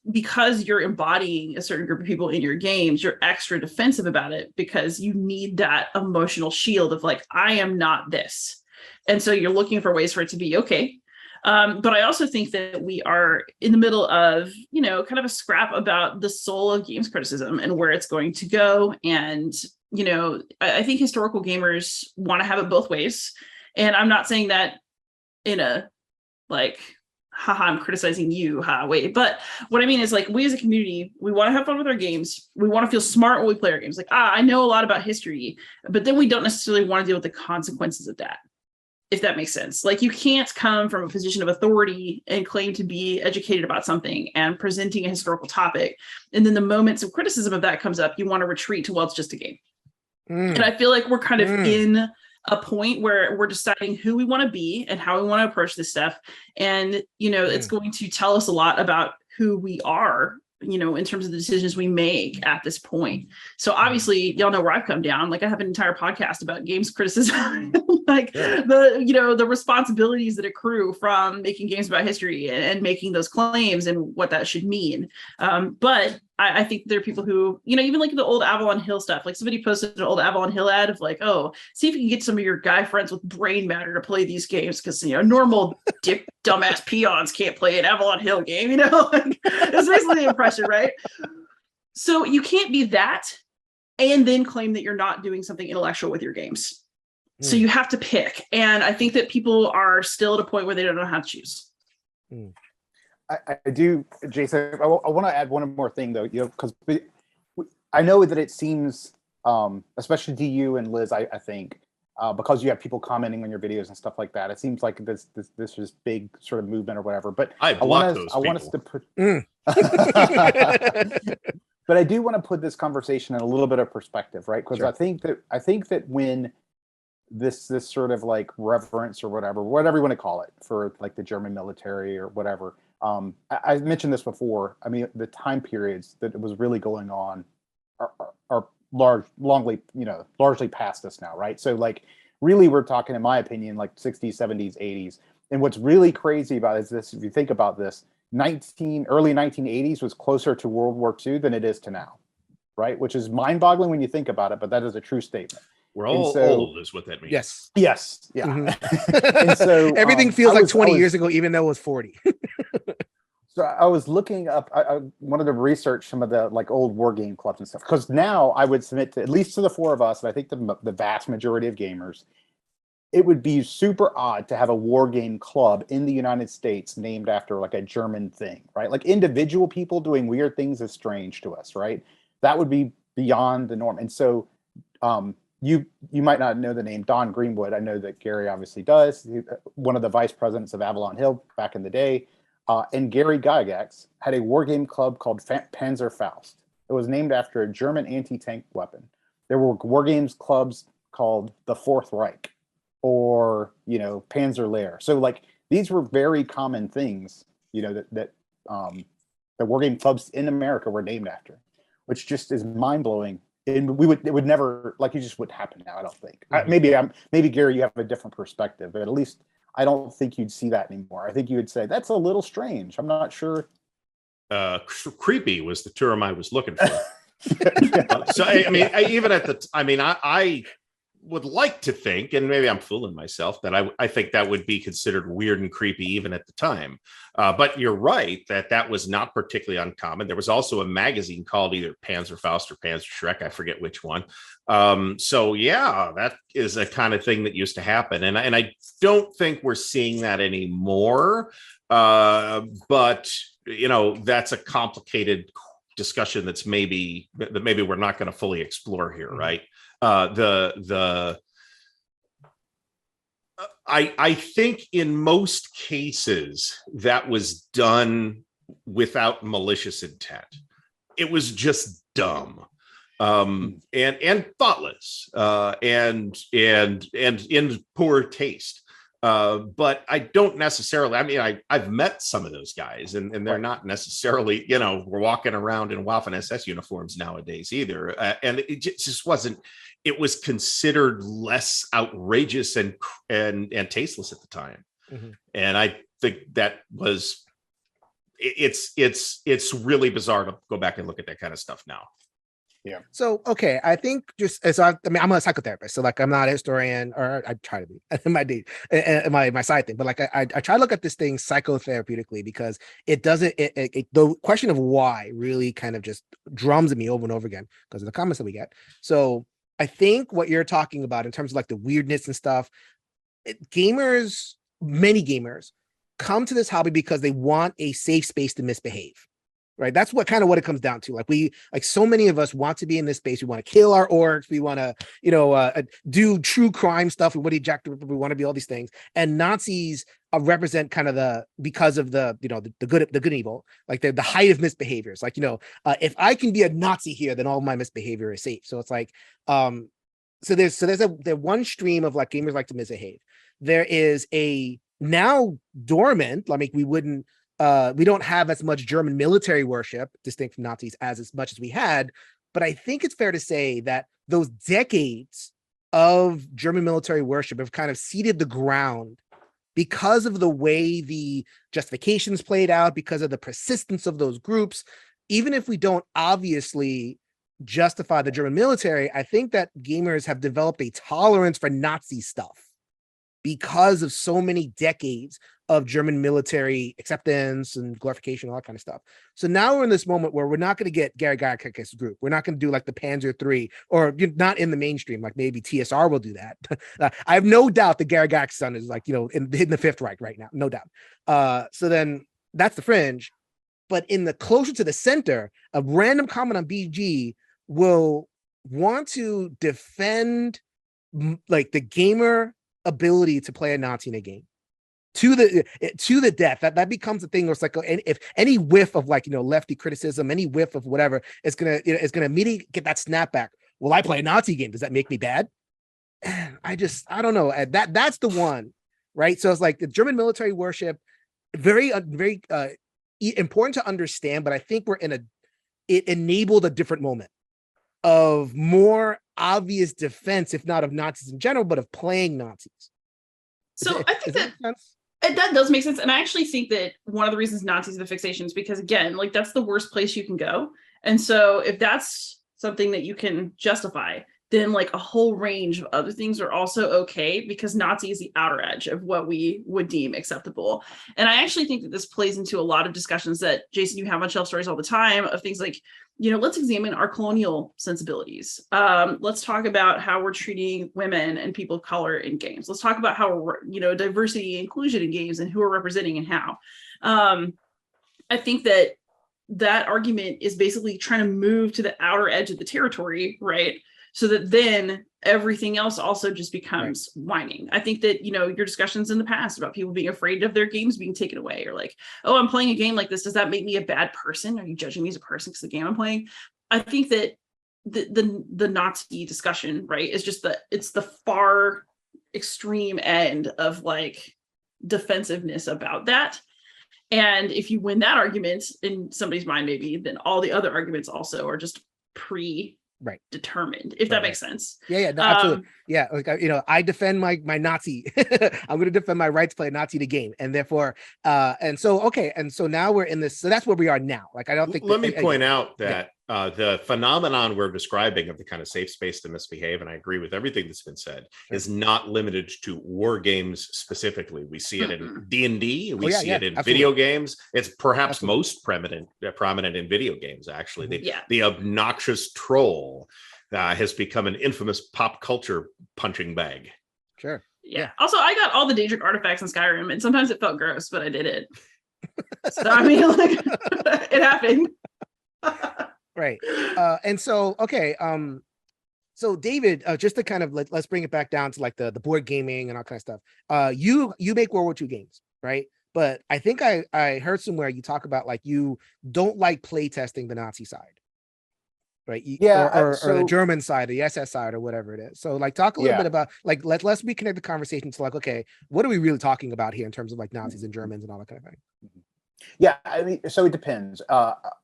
because you're embodying a certain group of people in your games, you're extra defensive about it because you need that emotional shield of like, I am not this. And so you're looking for ways for it to be okay. But I also think that we are in the middle of, you know, kind of a scrap about the soul of games criticism and where it's going to go. And, you know, I think historical gamers want to have it both ways. And I'm not saying that in a like, haha, I'm criticizing you, way. But what I mean is like, we as a community, we want to have fun with our games. We want to feel smart when we play our games. Like, I know a lot about history, but then we don't necessarily want to deal with the consequences of that, if that makes sense. Like, you can't come from a position of authority and claim to be educated about something and presenting a historical topic. And then the moments of criticism of that comes up, you want to retreat to, well, it's just a game. And I feel like we're kind of in a point where we're deciding who we want to be and how we want to approach this stuff. And, you know, it's going to tell us a lot about who we are, you know, in terms of the decisions we make at this point. So obviously, y'all know where I've come down. Like, I have an entire podcast about games criticism, like the, you know, the responsibilities that accrue from making games about history and making those claims and what that should mean. But I think there are people who, you know, even like the old Avalon Hill stuff, like somebody posted an old Avalon Hill ad of like, oh, see if you can get some of your guy friends with brain matter to play these games because, you know, normal dumbass peons can't play an Avalon Hill game, you know? Like, it's basically the impression, right? So you can't be that and then claim that you're not doing something intellectual with your games. So you have to pick. And I think that people are still at a point where they don't know how to choose. I do, Jason. I want to add one more thing, though, you know, because I know that it seems, especially to you and Liz, I think, because you have people commenting on your videos and stuff like that, it seems like this is big sort of movement or whatever. But I want us to put. But I do want to put this conversation in a little bit of perspective, right? Because I think that when this sort of like reverence or whatever you want to call it for like the German military or whatever. I mentioned this before. I mean, the time periods that it was really going on are largely past us now, right? So like, really, we're talking, in my opinion, like 60s, 70s, 80s. And what's really crazy about it is this: if you think about this, early 1980s was closer to World War II than it is to now, right? Which is mind-boggling when you think about it, but that is a true statement. We're all old, is what that means. Yes. Yeah. And so everything feels like 20 years ago, even though it was 40. So I was looking up, I wanted to research some of the like old war game clubs and stuff, because now I would submit to, at least to the four of us, and I think the vast majority of gamers, it would be super odd to have a war game club in the United States named after like a German thing, right? Like, individual people doing weird things is strange to us, right? That would be beyond the norm. And so you might not know the name Don Greenwood. I know that Gary obviously does. One of the vice presidents of Avalon Hill back in the day. And Gary Gygax had a war game club called Panzerfaust. It was named after a German anti-tank weapon. There were war games clubs called the Fourth Reich, or, you know, Panzer Lair. So like, these were very common things, you know, that the war game clubs in America were named after, which just is mind blowing. And it would never, like, it just wouldn't happen now, I don't think. Maybe Gary, you have a different perspective, but at least I don't think you'd see that anymore. I think you would say that's a little strange. I'm not sure. Creepy was the term I was looking for. So I mean, would like to think, and maybe I'm fooling myself, that I think that would be considered weird and creepy even at the time. But you're right that was not particularly uncommon. There was also a magazine called either Panzerfaust or Panzer Schreck, I forget which one. So yeah, that is a kind of thing that used to happen, and I don't think we're seeing that anymore. But that's a complicated discussion that's maybe we're not going to fully explore here, right? I think in most cases that was done without malicious intent. It was just dumb, and thoughtless, and in poor taste. But I don't necessarily, I mean, I've met some of those guys, and they're not necessarily, we're walking around in Waffen SS uniforms nowadays either. And it just wasn't, it was considered less outrageous and tasteless at the time. Mm-hmm. And I think that was, it's really bizarre to go back and look at that kind of stuff now. Yeah. So, okay. I think I'm a psychotherapist. So like, I'm not a historian, or I try to be in my side thing, but like, I try to look at this thing psychotherapeutically, because it doesn't, the question of why really kind of just drums at me over and over again because of the comments that we get. So I think what you're talking about in terms of like the weirdness and stuff, many gamers come to this hobby because they want a safe space to misbehave. Right. That's what it comes down to. Like so many of us want to be in this space. We want to kill our orcs. We want to, do true crime stuff. We want to eject. We want to be all these things. And Nazis represent kind of because of the good and evil, like the height of misbehaviors. Like, if I can be a Nazi here, then all my misbehavior is safe. So it's like, so there's one stream of like gamers like to misbehave. There is a now dormant, like we don't have as much German military worship, distinct from Nazis, as much as we had. But I think it's fair to say that those decades of German military worship have kind of seeded the ground because of the way the justifications played out, because of the persistence of those groups. Even if we don't obviously justify the German military, I think that gamers have developed a tolerance for Nazi stuff because of so many decades of German military acceptance and glorification, all that kind of stuff. So now we're in this moment where we're not going to get Gary Gygax's group. We're not going to do like the Panzer III, or not in the mainstream, like maybe TSR will do that. I have no doubt that Gary Gygax's son is like, in the Fifth Reich right now, no doubt. So then that's the fringe. But in the closer to the center, a random comment on BG will want to defend like the gamer ability to play a Nazi in a game to the death. That becomes a thing where it's like, if any whiff of like lefty criticism, any whiff of whatever, is gonna immediately get that snapback. Will I play a Nazi game? Does that make me bad? And I don't know. That's the one, right? So it's like the German military worship, very important to understand, but I think it enabled a different moment of more obvious defense, if not of Nazis in general, but of playing Nazis. So I think that does make sense. And I actually think that one of the reasons Nazis are the fixation is because, again, like that's the worst place you can go. And so if that's something that you can justify, then like a whole range of other things are also okay, because Nazi is the outer edge of what we would deem acceptable. And I actually think that this plays into a lot of discussions that, Jason, you have on Shelf Stories all the time, of things like, let's examine our colonial sensibilities. Let's talk about how we're treating women and people of color in games. Let's talk about how we're, diversity and inclusion in games and who we're representing and how. I think that argument is basically trying to move to the outer edge of the territory, right? So that then everything else also just becomes whining. I think that, your discussions in the past about people being afraid of their games being taken away, or like, oh, I'm playing a game like this, does that make me a bad person? Are you judging me as a person because the game I'm playing? I think that the Nazi discussion, right, is just it's the far extreme end of like defensive-ness about that. And if you win that argument in somebody's mind, maybe, then all the other arguments also are just determined, if that makes sense. Yeah, no, absolutely. Yeah, like I defend my Nazi. I'm going to defend my right to play a Nazi the game, and therefore, and so now we're in this. So that's where we are now. Like, I don't think. Let me point out that The phenomenon we're describing of the kind of safe space to misbehave, and I agree with everything that's been said, is not limited to war games specifically. We see it in D&D. We see it in absolutely. video games. It's perhaps Absolutely. most prominent in video games, actually. Yeah. The obnoxious troll has become an infamous pop culture punching bag. Sure. Yeah. Also, I got all the Daedric artifacts in Skyrim, and sometimes it felt gross, but I did it. So I mean, like, it happened. Right. And so, okay. So David, just to kind of let's bring it back down to like the board gaming and all kind of stuff. You make World War II games, right? But I think I heard somewhere you talk about like you don't like play testing the Nazi side, right? Or the German side, the SS side, or whatever it is. So like talk a little bit about like let's reconnect the conversation to like, okay, what are we really talking about here in terms of like Nazis and Germans and all that kind of thing? Yeah, I mean, so it depends.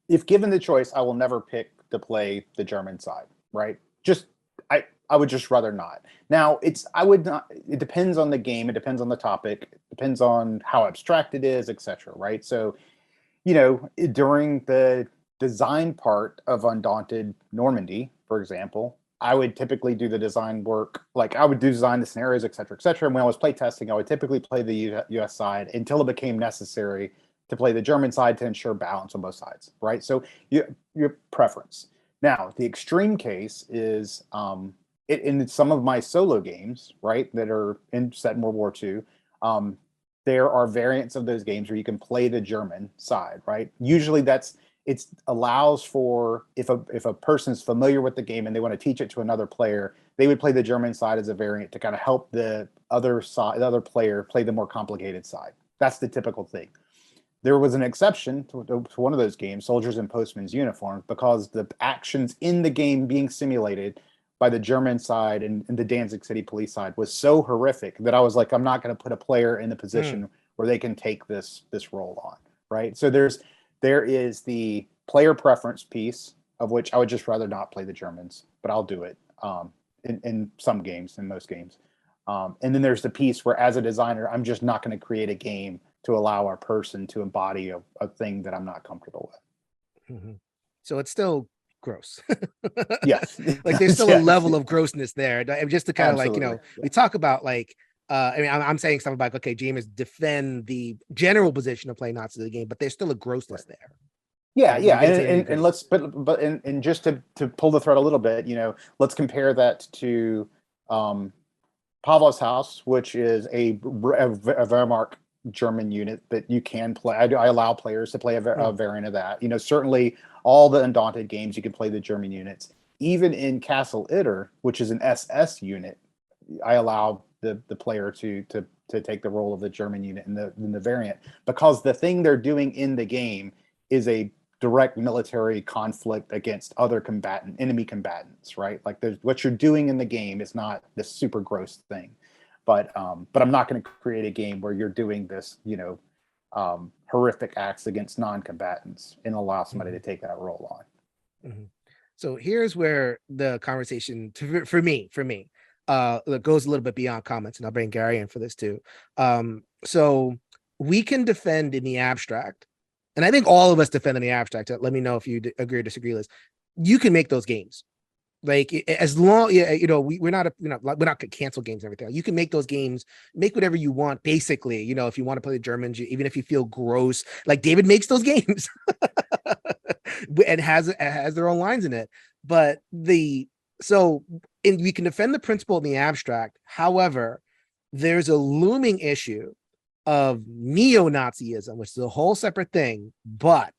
If given the choice, I will never pick to play the German side, right? I would just rather not. Now, it depends on the game, it depends on the topic, it depends on how abstract it is, etc. Right? So, during the design part of Undaunted Normandy, for example, I would typically do the design work, like I would design the scenarios, etc., etc. And when I was play testing, I would typically play the US side until it became necessary to play the German side to ensure balance on both sides, right? So your preference. Now, the extreme case is in some of my solo games, right, that are set in World War II, there are variants of those games where you can play the German side, right? Usually it allows for, if a person's familiar with the game and they want to teach it to another player, they would play the German side as a variant to kind of help the other player play the more complicated side. That's the typical thing. There was an exception to one of those games, Soldiers in Postmen's Uniforms, because the actions in the game being simulated by the German side and the Danzig City police side was so horrific that I was like, I'm not going to put a player in the position where they can take this role on, right? So there is the player preference piece, of which I would just rather not play the Germans, but I'll do it in some games, in most games. And then there's the piece where, as a designer, I'm just not going to create a game to allow our person to embody a thing that I'm not comfortable with. Mm-hmm. So it's still gross. Yes. Like there's still a level of grossness there. Just to kind of like, we talk about like, I mean, I'm saying something about, okay, gamers defend the general position of playing Nazis in the game, but there's still a grossness there. Yeah, yeah, and let's but just to pull the thread a little bit, let's compare that to Pavlov's House, which is a Wehrmacht German unit that you can play. I allow players to play a variant of that. Certainly all the Undaunted games you can play the German units. Even in Castle Itter, which is an SS unit, I allow the player to take the role of the German unit in the variant, because the thing they're doing in the game is a direct military conflict against other enemy combatants, right? Like what you're doing in the game is not this super gross thing. But I'm not going to create a game where you're doing this, horrific acts against non-combatants and allow somebody to take that role on. Mm-hmm. So here's where the conversation, for me, goes a little bit beyond comments, and I'll bring Gary in for this too. So we can defend in the abstract, and I think all of us defend in the abstract. Let me know if you agree or disagree, Liz. You can make those games. Like as long, we're not gonna cancel games and everything. You can make those games, make whatever you want. Basically, if you want to play the Germans, even if you feel gross, like David makes those games and has their own lines in it. But we can defend the principle in the abstract. However, there's a looming issue of neo-Nazism, which is a whole separate thing, but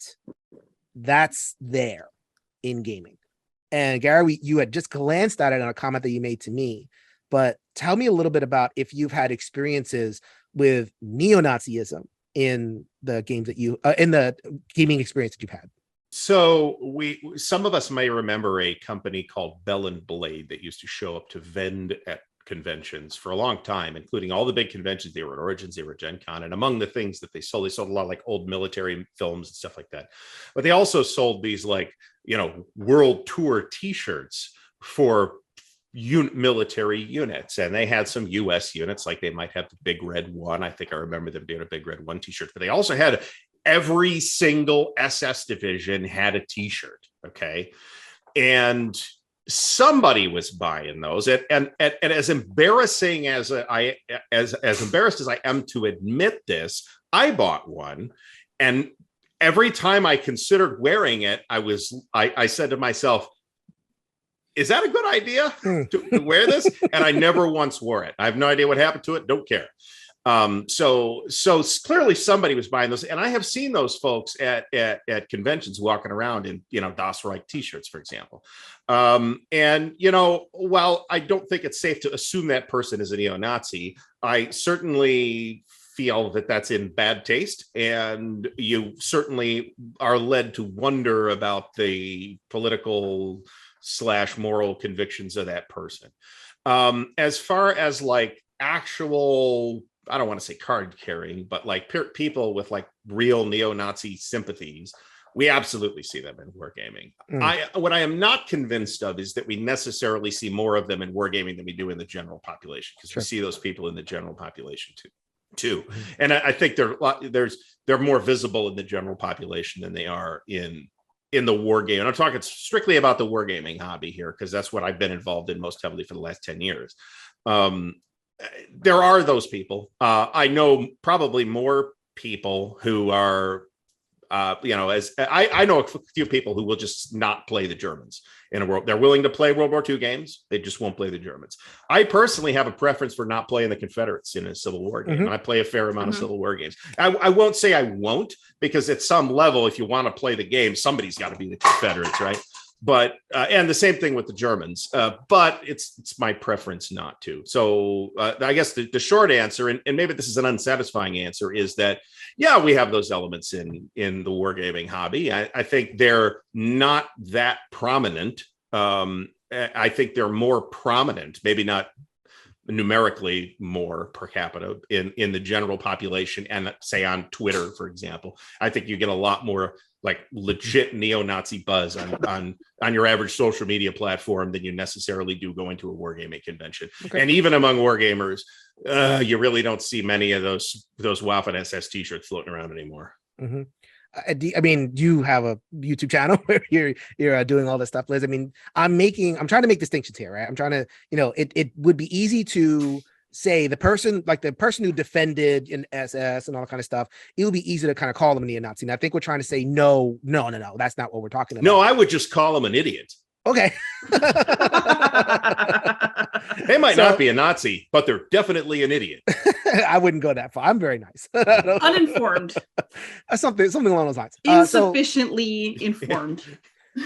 that's there in gaming. And Gary, you had just glanced at it on a comment that you made to me, but tell me a little bit about if you've had experiences with neo-Nazism in the games that in the gaming experience that you've had. So some of us may remember a company called Bell and Blade that used to show up to vend at conventions for a long time, including all the big conventions. They were at Origins, they were at Gen Con, and among the things that they sold a lot of like old military films and stuff like that. But they also sold these like, world tour t-shirts for military units, and they had some US units, like they might have the Big Red One. I think I remember them doing a Big Red One t-shirt, but they also had every single SS division had a t-shirt. Okay. And somebody was buying those. And as embarrassing as embarrassed as I am to admit this, I bought one. And every time I considered wearing it, I said to myself, is that a good idea to wear this? And I never once wore it. I have no idea what happened to it. Don't care. So clearly somebody was buying those, and I have seen those folks at conventions walking around in, Das Reich t-shirts, for example. And, while I don't think it's safe to assume that person is a neo-Nazi, I certainly feel that that's in bad taste, and you certainly are led to wonder about the political / moral convictions of that person. As far as like actual, I don't want to say card carrying, but like people with like real neo-Nazi sympathies, we absolutely see them in wargaming. What I am not convinced of is that we necessarily see more of them in wargaming than we do in the general population, because we see those people in the general population too. And I think they're more visible in the general population than they are in the wargame. And I'm talking strictly about the wargaming hobby here, because that's what I've been involved in most heavily for the last 10 years. There are those people. I know probably more people who are, as I know a few people who will just not play the Germans in a world. They're willing to play World War II games. They just won't play the Germans. I personally have a preference for not playing the Confederates in a Civil War game. And I play a fair amount of Civil War games. I won't say I won't, because at some level, if you want to play the game, somebody's got to be the Confederates, right? But and the same thing with the Germans, but it's my preference not to. So I guess the short answer, and maybe this is an unsatisfying answer, is that yeah, we have those elements in the wargaming hobby. I think they're not that prominent. I think they're more prominent, maybe not numerically more per capita in the general population, and say on Twitter, for example. I think you get a lot more like legit neo-Nazi buzz on your average social media platform than you necessarily do going to a wargaming convention. Okay. And even among wargamers, you really don't see many of those Waffen SS t-shirts floating around anymore. I mean, you have a YouTube channel where you're doing all this stuff, Liz. I mean, I'm trying to make distinctions here, right? I'm trying to, it would be easy to say the person who defended in SS and all that kind of stuff, it would be easy to kind of call them a neo-Nazi. And I think we're trying to say, no, that's not what we're talking about. No, I would just call them an idiot. Okay. They might not be a Nazi, but they're definitely an idiot. I wouldn't go that far. I'm very nice. Uninformed. Something along those lines. Insufficiently informed.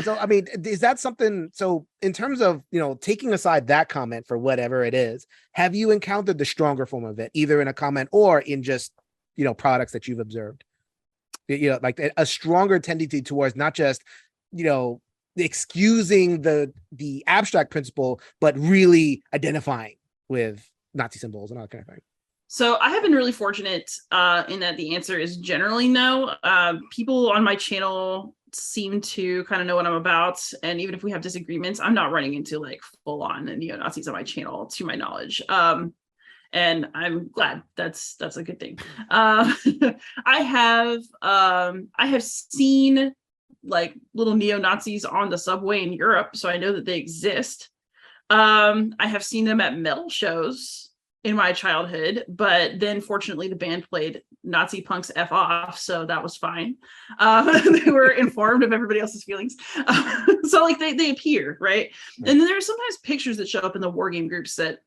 So, I mean, is that something? So in terms of, taking aside that comment for whatever it is, have you encountered the stronger form of it, either in a comment or in just, products that you've observed? Like a stronger tendency towards not just, excusing the abstract principle, but really identifying with Nazi symbols and all that kind of thing. So I have been really fortunate in that the answer is generally no. People on my channel seem to kind of know what I'm about, and even if we have disagreements, I'm not running into like full-on neo-Nazis on my channel, to my knowledge. And I'm glad. That's a good thing. I have seen like little neo-Nazis on the subway in Europe, so I know that they exist. I have seen them at metal shows in my childhood, but then fortunately the band played Nazi Punks F Off, so that was fine. They were informed of everybody else's feelings. So like they appear, right? And then there are sometimes pictures that show up in the wargame groups that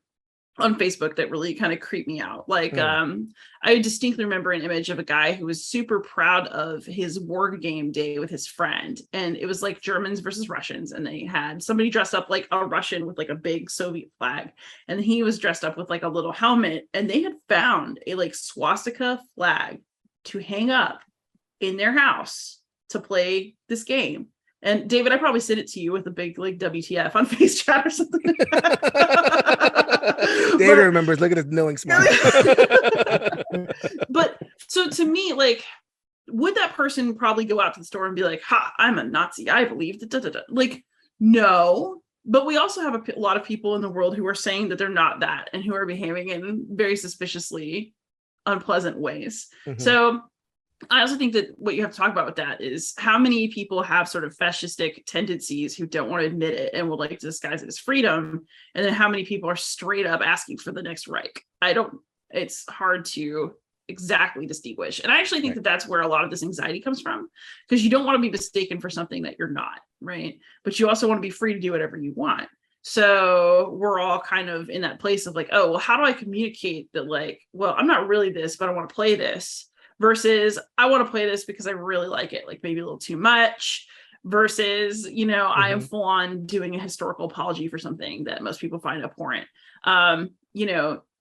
on Facebook that really kind of creep me out. Like I distinctly remember an image of a guy who was super proud of his war game day with his friend, and it was like Germans versus Russians, and they had somebody dressed up like a Russian with like a big Soviet flag, and he was dressed up with like a little helmet, and they had found a like swastika flag to hang up in their house to play this game. And David, I probably sent it to you with a big like WTF on face chat or something. David remembers. Look at his knowing smile. But so to me, like, would that person probably go out to the store and be like, "Ha, I'm a Nazi. I believe that." Like, no. But we also have a lot of people in the world who are saying that they're not that, and who are behaving in very suspiciously unpleasant ways. So I also think that what you have to talk about with that is how many people have sort of fascistic tendencies who don't want to admit it and would like to disguise it as freedom. And then how many people are straight up asking for the next Reich. It's hard to exactly distinguish. And I actually think that that's where a lot of this anxiety comes from, because you don't want to be mistaken for something that you're not, right? But you also want to be free to do whatever you want. So we're all kind of in that place of like, oh, well, how do I communicate that, like, well, I'm not really this, but I want to play this, versus I want to play this because I really like it, like maybe a little too much, versus, I am full on doing a historical apology for something that most people find abhorrent.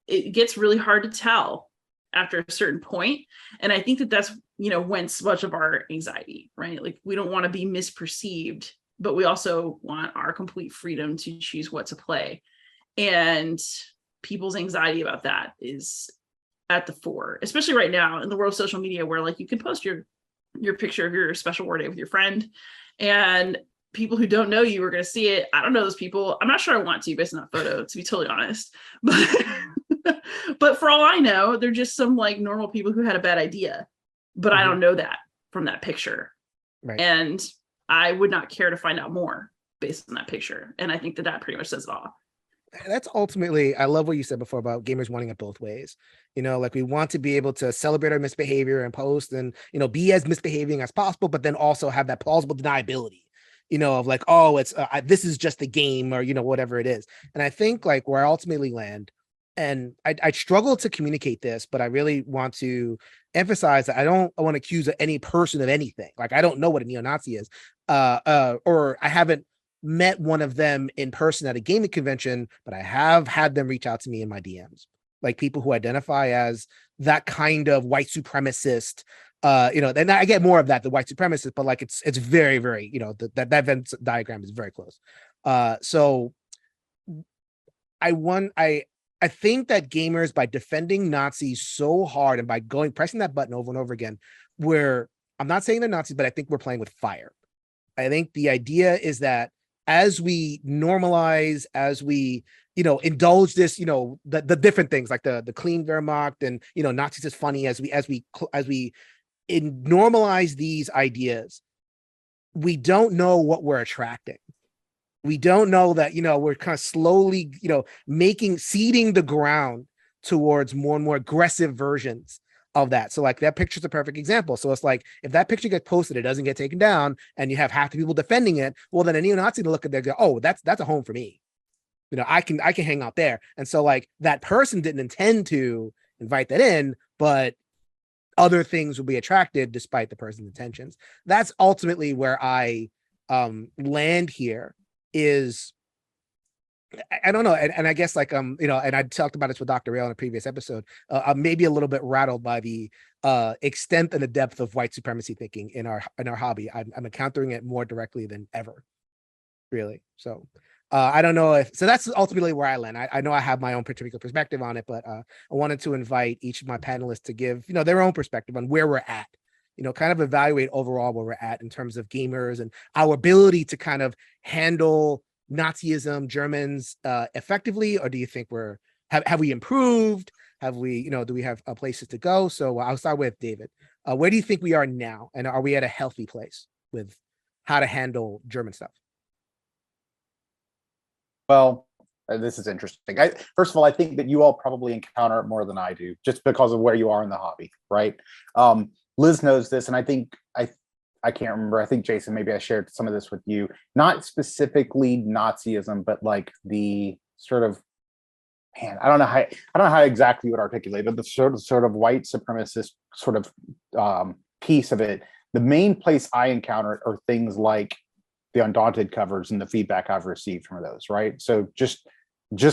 It gets really hard to tell after a certain point. And I think that that's, when so much of our anxiety, right? Like we don't want to be misperceived, but we also want our complete freedom to choose what to play. And people's anxiety about that is at the fore, especially right now in the world of social media, where like you can post your picture of your special war day with your friend, and people who don't know you are going to see it. I don't know those people. I'm not sure I want to based on that photo, to be totally honest. But for all I know, they're just some like normal people who had a bad idea. But I don't know that from that picture. Right. And I would not care to find out more based on that picture. And I think that pretty much says it all. That's ultimately, I love what you said before about gamers wanting it both ways. Like we want to be able to celebrate our misbehavior and post and, be as misbehaving as possible, but then also have that plausible deniability, of like, oh, it's this is just a game, or, whatever it is. And I think like where I ultimately land, and I struggle to communicate this, but I really want to emphasize that I don't want to accuse any person of anything. Like I don't know what a neo-Nazi is, or I haven't met one of them in person at a gaming convention, but I have had them reach out to me in my DMs, like people who identify as that kind of white supremacist, and I get more of that, the white supremacist, but like it's very, very, that Venn diagram is very close. So I think that gamers, by defending Nazis so hard and by pressing that button over and over again, where I'm not saying they're Nazis, but I think we're playing with fire. I think the idea is that as we normalize, as we, indulge this, the different things like the clean Wehrmacht and, Nazis is funny, as we normalize these ideas, we don't know what we're attracting. We don't know that, we're kind of slowly, seeding the ground towards more and more aggressive versions of that. So like that picture's a perfect example. So it's like, if that picture gets posted, it doesn't get taken down, and you have half the people defending it, well, then a neo-Nazi to look at that, go, oh, that's a home for me. I can hang out there. And so like that person didn't intend to invite that in, but other things will be attracted despite the person's intentions. That's ultimately where I land here. Is I don't know, and I guess like and I talked about this with Dr. Rail in a previous episode. I'm maybe a little bit rattled by the extent and the depth of white supremacy thinking in our hobby. I'm encountering it more directly than ever, really. So I don't know if so. That's ultimately where I land. I know I have my own particular perspective on it, but I wanted to invite each of my panelists to give their own perspective on where we're at. Kind of evaluate overall where we're at in terms of gamers and our ability to kind of handle Nazism, Germans effectively, or do you think have we improved? Have we, do we have places to go? So I'll start with David. Where do you think we are now, and are we at a healthy place with how to handle German stuff? Well, this is interesting. First of all, I think that you all probably encounter it more than I do, just because of where you are in the hobby, right? Liz knows this, and I think I can't remember. I think Jason, maybe I shared some of this with you. Not specifically Nazism, but like the sort of, man, I don't know how exactly you would articulate it, but the sort of white supremacist sort of piece of it. The main place I encounter it are things like the Undaunted covers and the feedback I've received from those, right? So just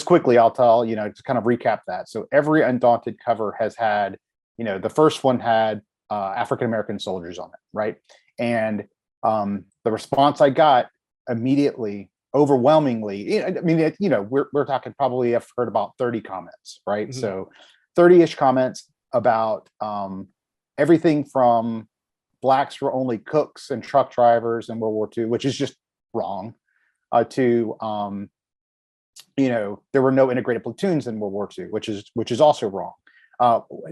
quickly, I'll tell, to kind of recap that. So every Undaunted cover has had, the first one had African-American soldiers on it, right? And the response I got immediately, overwhelmingly, I mean, we're talking probably, I've heard about 30 comments, right? Mm-hmm. So 30-ish comments about everything from blacks were only cooks and truck drivers in World War II, which is just wrong, to there were no integrated platoons in World War II, which is also wrong.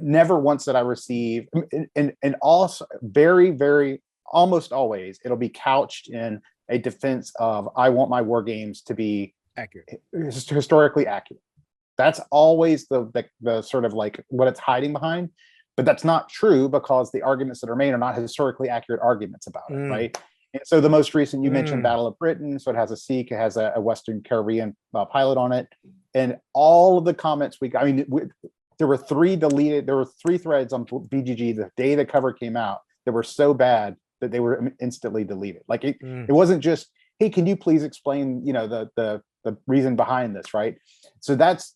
Never once did I receive, and also very, very, almost always, it'll be couched in a defense of, I want my war games to be Accurate. historically accurate. That's always the sort of like what it's hiding behind, but that's not true, because the arguments that are made are not historically accurate arguments about it, right? And so the most recent, you mentioned Battle of Britain, so it has a Sikh, it has a Western Caribbean pilot on it, and all of the comments there were 3 threads on BGG the day the cover came out that were so bad that they were instantly deleted. Like it wasn't just, hey, can you please explain, the reason behind this, right? So that's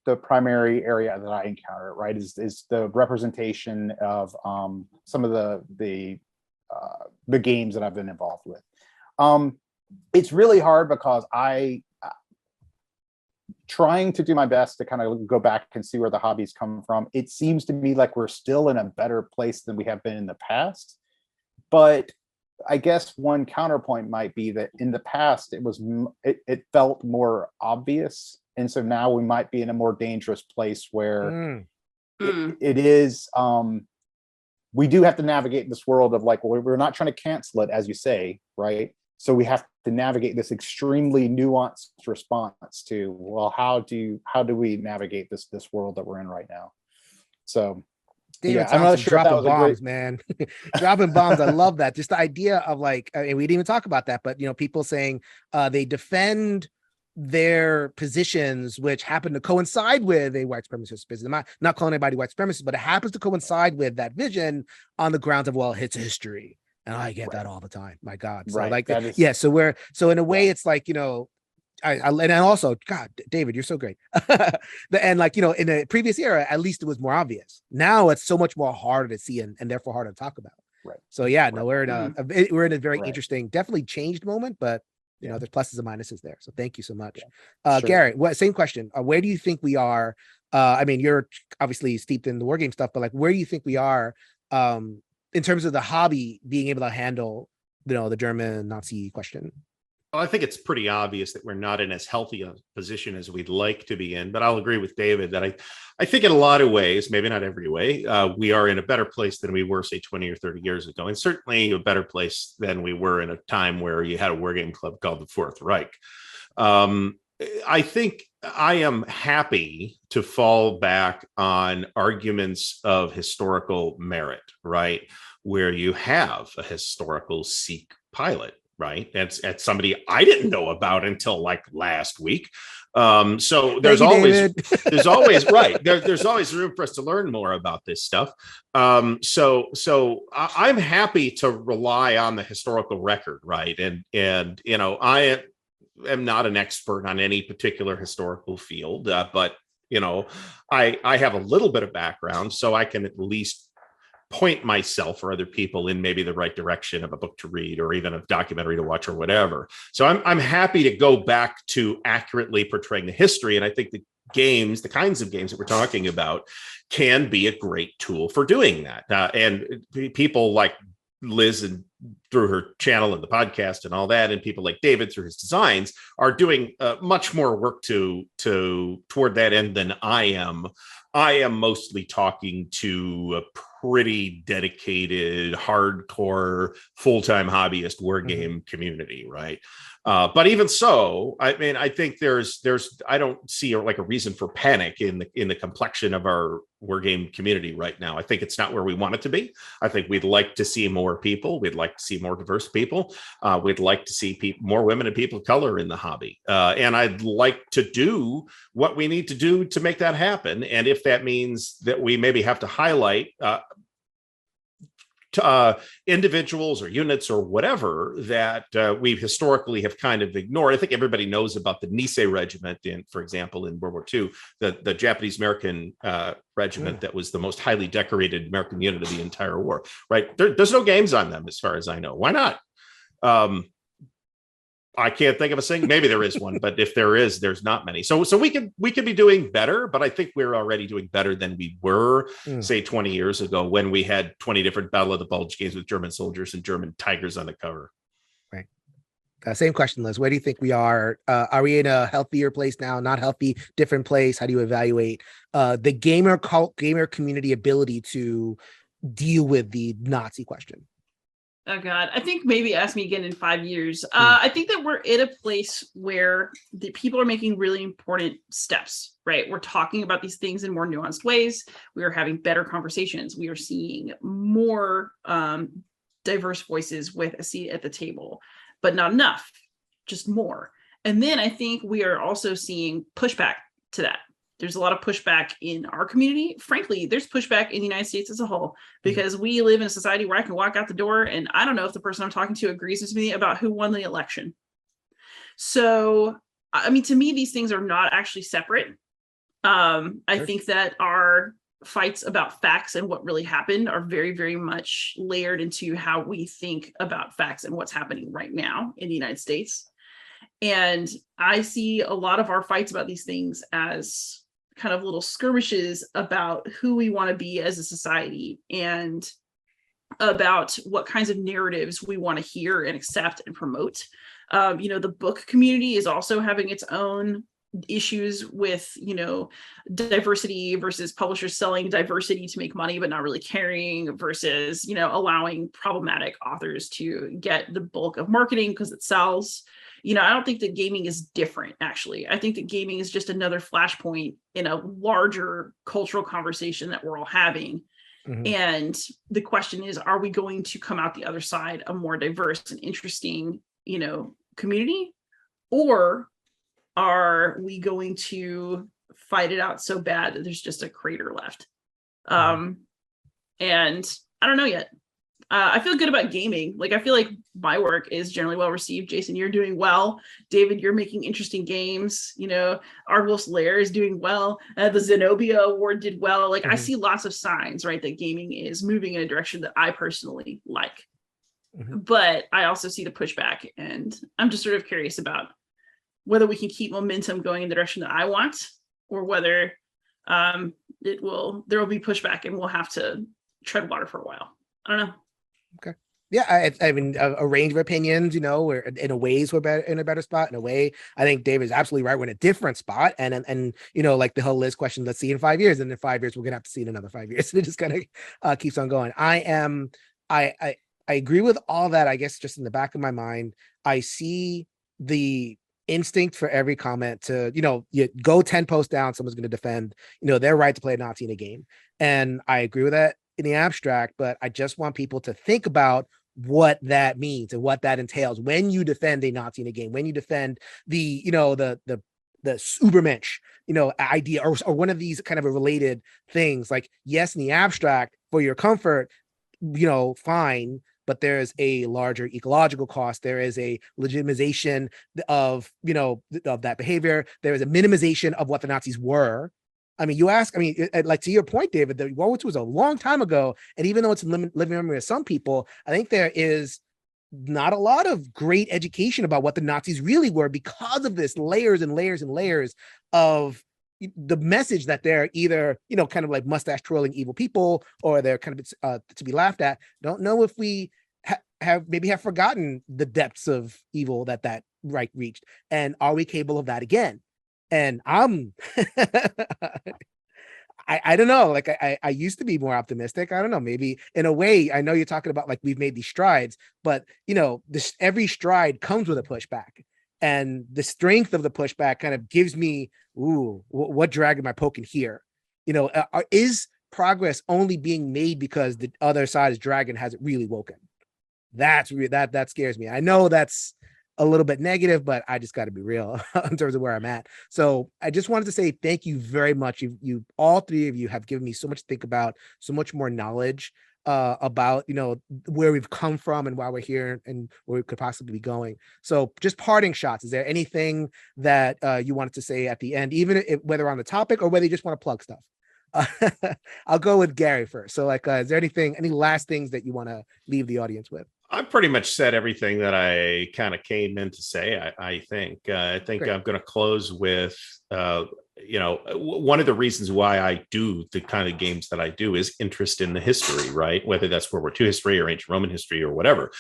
the primary area that I encounter, right? Is the representation of some of the games that I've been involved with. It's really hard because trying to do my best to kind of go back and see where the hobbies come from. It seems to me like we're still in a better place than we have been in the past. But I guess one counterpoint might be that in the past, it felt more obvious. And so now we might be in a more dangerous place where it is, we do have to navigate this world of like, well, we're not trying to cancel it, as you say, right? So we have to navigate this extremely nuanced response to, well, how do we navigate this world that we're in right now? So David Thompson dropping bombs, man. Dropping bombs. I love that. Just the idea of like, and we didn't even talk about that, but people saying they defend their positions, which happen to coincide with a white supremacist business. I'm not calling anybody white supremacist, but it happens to coincide with that vision on the grounds of, well, it's a history. And I get that all the time. My God. So like, so in a way, it's like, and also, God, David, you're so great. And like, in a previous era, at least it was more obvious. Now it's so much more harder to see and therefore harder to talk about. Right. So we're in a very interesting, definitely changed moment, but there's pluses and minuses there. So thank you so much. Sure. Gary, same question. Where do you think we are? I mean, you're obviously steeped in the war game stuff, but like, where do you think we are in terms of the hobby being able to handle, the German Nazi question? Well, I think it's pretty obvious that we're not in as healthy a position as we'd like to be in, but I'll agree with David that I think in a lot of ways, maybe not every way, we are in a better place than we were, say, 20 or 30 years ago, and certainly a better place than we were in a time where you had a wargame club called the Fourth Reich. I think I am happy to fall back on arguments of historical merit, right? Where you have a historical Sikh pilot, right? That's somebody I didn't know about until like last week. So there's always right. There's always room for us to learn more about this stuff. So I'm happy to rely on the historical record, right? And I am not an expert on any particular historical field, but I have a little bit of background, so I can at least point myself or other people in maybe the right direction of a book to read or even a documentary to watch or whatever. So I'm happy to go back to accurately portraying the history. And I think the kinds of games that we're talking about can be a great tool for doing that. And people like Liz and through her channel and the podcast and all that, and people like David through his designs are doing much more work toward that end than I am. I am mostly talking to a pretty dedicated, hardcore, full-time hobbyist war game community, right? But even so, I mean, I think I don't see like a reason for panic in the complexion of our war game community right now. I think it's not where we want it to be. I think we'd like to see more people. We'd like to see more diverse people. We'd like to see more women and people of color in the hobby. And I'd like to do what we need to do to make that happen. And if that means that we maybe have to highlight individuals or units or whatever that we historically have kind of ignored. I think everybody knows about the Nisei regiment for example, in World War II, the Japanese American regiment that was the most highly decorated American unit of the entire war, right? There's no games on them as far as I know. Why not? I can't think of a single. Maybe there is one, but if there is, there's not many. So we could be doing better, but I think we're already doing better than we were, say, 20 years ago when we had 20 different Battle of the Bulge games with German soldiers and German tigers on the cover. Right. Same question, Liz. Where do you think we are? Are we in a healthier place now? Not healthy, different place? How do you evaluate the gamer community ability to deal with the Nazi question? Oh God, I think maybe ask me again in 5 years. I think that we're in a place where the people are making really important steps, right? We're talking about these things in more nuanced ways. We are having better conversations. We are seeing more diverse voices with a seat at the table, but not enough, just more. And then I think we are also seeing pushback to that. There's a lot of pushback in our community. Frankly, there's pushback in the United States as a whole, because we live in a society where I can walk out the door and I don't know if the person I'm talking to agrees with me about who won the election. So, I mean, to me, these things are not actually separate. I think that our fights about facts and what really happened are very, very much layered into how we think about facts and what's happening right now in the United States. And I see a lot of our fights about these things as kind of little skirmishes about who we want to be as a society and about what kinds of narratives we want to hear and accept and promote. The book community is also having its own issues with, diversity versus publishers selling diversity to make money, but not really caring versus, allowing problematic authors to get the bulk of marketing because it sells. I don't think that gaming is different, actually. I think that gaming is just another flashpoint in a larger cultural conversation that we're all having. Mm-hmm. And the question is, are we going to come out the other side a more diverse and interesting, community? Or are we going to fight it out so bad that there's just a crater left? And I don't know yet. I feel good about gaming. Like, I feel like my work is generally well received. Jason, you're doing well. David, you're making interesting games. Ardwulf's Lair is doing well. The Zenobia Award did well. Like, I see lots of signs, right, that gaming is moving in a direction that I personally like. But I also see the pushback, and I'm just sort of curious about whether we can keep momentum going in the direction that I want, or whether there will be pushback and we'll have to tread water for a while. I don't know. Okay. Yeah, I mean, a range of opinions, we're in a ways we're better in a better spot. In a way, I think David's absolutely right. We're in a different spot. And like the whole Liz question, let's see in 5 years. And in 5 years, we're going to have to see in another 5 years. And it just kind of keeps on going. I agree with all that. I guess just in the back of my mind, I see the instinct for every comment to, you go 10 posts down, someone's going to defend, their right to play a Nazi in a game. And I agree with that in the abstract, but I just want people to think about what that means and what that entails when you defend a Nazi in a game, when you defend the Ubermensch, idea, or one of these kind of a related things. Like, yes, in the abstract, for your comfort, fine, but there's a larger ecological cost. There is a legitimization of that behavior. There is a minimization of what the Nazis were. I mean, like, to your point, David, the World War II was a long time ago. And even though it's living memory of some people, I think there is not a lot of great education about what the Nazis really were because of this layers and layers and layers of the message that they're either, kind of like mustache twirling evil people, or they're kind of to be laughed at. Don't know if we have forgotten the depths of evil that right reached. And are we capable of that again? And I don't know, like I used to be more optimistic. I don't know, maybe in a way, I know you're talking about like we've made these strides, but every stride comes with a pushback, and the strength of the pushback kind of gives me, what drag am I poking here? Is progress only being made because the other side's dragon hasn't really woken? That scares me. I know that's a little bit negative, but I just got to be real in terms of where I'm at. So I just wanted to say thank you very much. You all three of you have given me so much to think about, so much more knowledge about, where we've come from and why we're here and where we could possibly be going. So just parting shots. Is there anything that you wanted to say at the end, even whether on the topic or whether you just want to plug stuff? I'll go with Gary first. So is there any last things that you want to leave the audience with? I pretty much said everything that I kind of came in to say. I think Great. I'm going to close with one of the reasons why I do the kind of games that I do is interest in the history, right? Whether that's World War II history or ancient Roman history or whatever.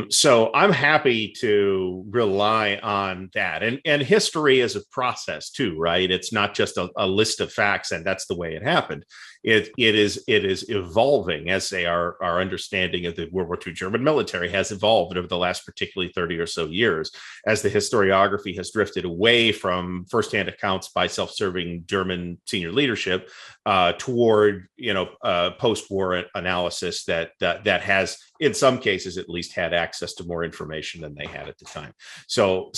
So I'm happy to rely on that. And history is a process too, right? It's not just a list of facts and that's the way it happened. It is evolving as our understanding of the World War II German military has evolved over the last particularly 30 or so years, as the historiography has drifted away from firsthand accounts by self-serving German senior leadership toward post-war analysis that has, in some cases at least, had access to more information than they had at the time. So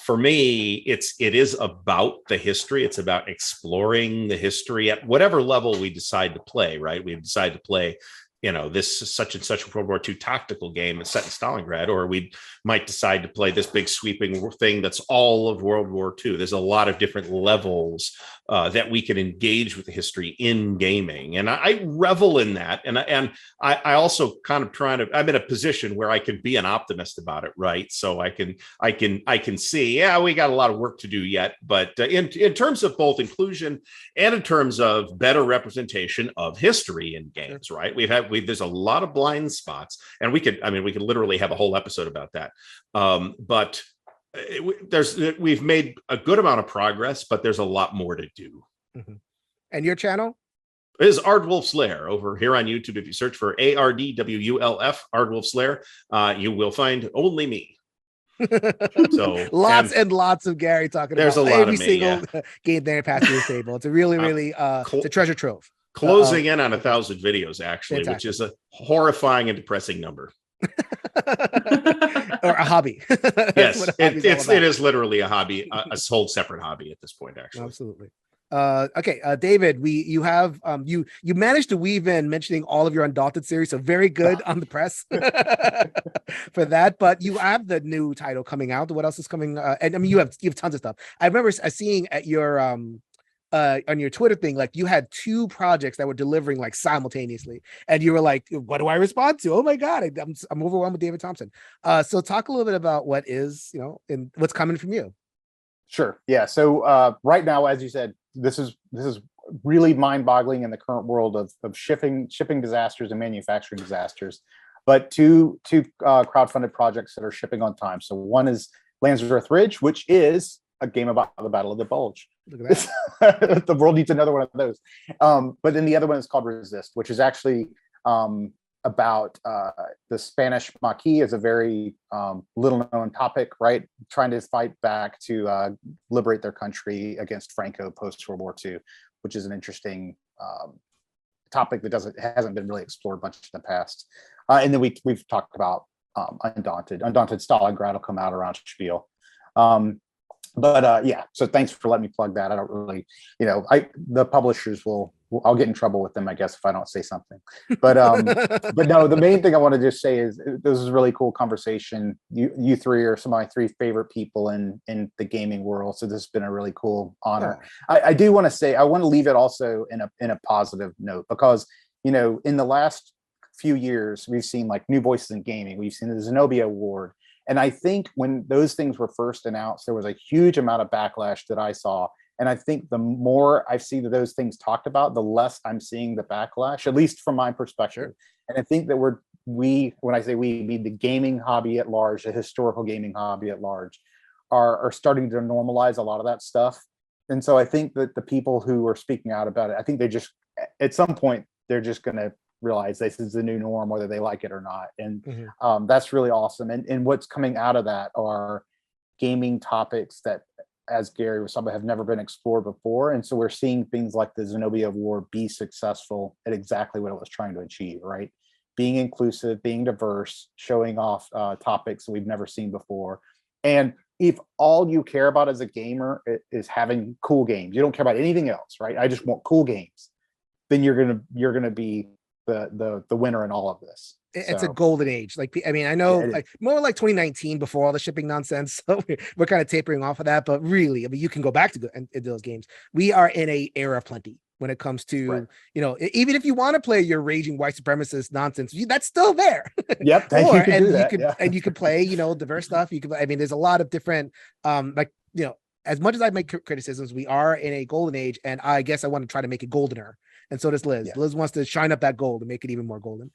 for me, it is about the history. It's about exploring the history at whatever level we decide to play, right? We decide to play, this such and such World War II tactical game set in Stalingrad, or we might decide to play this big sweeping thing that's all of World War II. There's a lot of different levels that we can engage with the history in gaming, and I revel in that. And I also kind of I'm in a position where I can be an optimist about it, right? So I can see, we got a lot of work to do yet, but in terms of both inclusion and in terms of better representation of history in games, right? There's a lot of blind spots, and we could literally have a whole episode about that. But we've made a good amount of progress, but there's a lot more to do. Mm-hmm. And your channel is Ardwulf's Lair over here on YouTube. If you search for ARDWULF, Ardwulf's Lair, you will find only me. So lots and lots of Gary talking about every single game there past the table. It's a really it's a treasure trove. Closing in on 1,000 videos, actually, fantastic. Which is a horrifying and depressing number. Or a hobby. Yes, it is literally a hobby, a whole separate hobby at this point, actually. Absolutely. Okay, David, you have you managed to weave in mentioning all of your Undaunted series, so very good on the press for that. But you have the new title coming out. What else is coming? And I mean, you have tons of stuff. I remember seeing at your on your Twitter thing, like you had 2 projects that were delivering like simultaneously, and you were like, "What do I respond to? Oh my god, I'm overwhelmed with David Thompson." So talk a little bit about what is and what's coming from you. Sure. Yeah. So right now, as you said, this is really mind-boggling in the current world of shipping disasters and manufacturing disasters. But two crowdfunded projects that are shipping on time. So one is Landsworth Ridge, which is a game about the Battle of the Bulge. Look at that. The world needs another one of those. But then the other one is called Resist, which is actually about the Spanish Maquis, is a very little known topic, right? Trying to fight back to liberate their country against Franco post World War II, which is an interesting topic that hasn't been really explored much in the past. And then we've talked about Undaunted. Undaunted Stalingrad will come out around Spiel. Yeah, so thanks for letting me plug that. I don't really, the publishers I'll get in trouble with them, I guess, if I don't say something. But no, the main thing I want to just say is this is a really cool conversation. You three are some of my 3 favorite people in the gaming world, so this has been a really cool honor. Yeah. I do want to say, I want to leave it also in a positive note, because in the last few years we've seen like New Voices in Gaming, we've seen the Zenobia Award. And I think when those things were first announced, there was a huge amount of backlash that I saw. And I think the more I see that those things talked about, the less I'm seeing the backlash, at least from my perspective. Sure. And I think that when I say we mean the gaming hobby at large, the historical gaming hobby at large, are starting to normalize a lot of that stuff. And so I think that the people who are speaking out about it, I think they just, at some point, they're just going to realize this is the new norm, whether they like it or not. And that's really awesome. And what's coming out of that are gaming topics that, as Gary was talking about, have never been explored before. And so we're seeing things like the Zenobia Award be successful at exactly what it was trying to achieve, right? Being inclusive, being diverse, showing off topics we've never seen before. And if all you care about as a gamer is having cool games, you don't care about anything else, right? I just want cool games. Then you're gonna be the winner in all of this. It's a golden age. Like, I mean, I know like more like 2019 before all the shipping nonsense. So we're kind of tapering off of that, but really, I mean, you can go back to those games. We are in a era of plenty when it comes to, even if you want to play your raging white supremacist nonsense, that's still there. Yep. And you can play, diverse stuff. I mean, there's a lot of different, as much as I make criticisms, we are in a golden age, and I guess I want to try to make it goldener. And so does Liz. Yeah. Liz wants to shine up that gold and make it even more golden.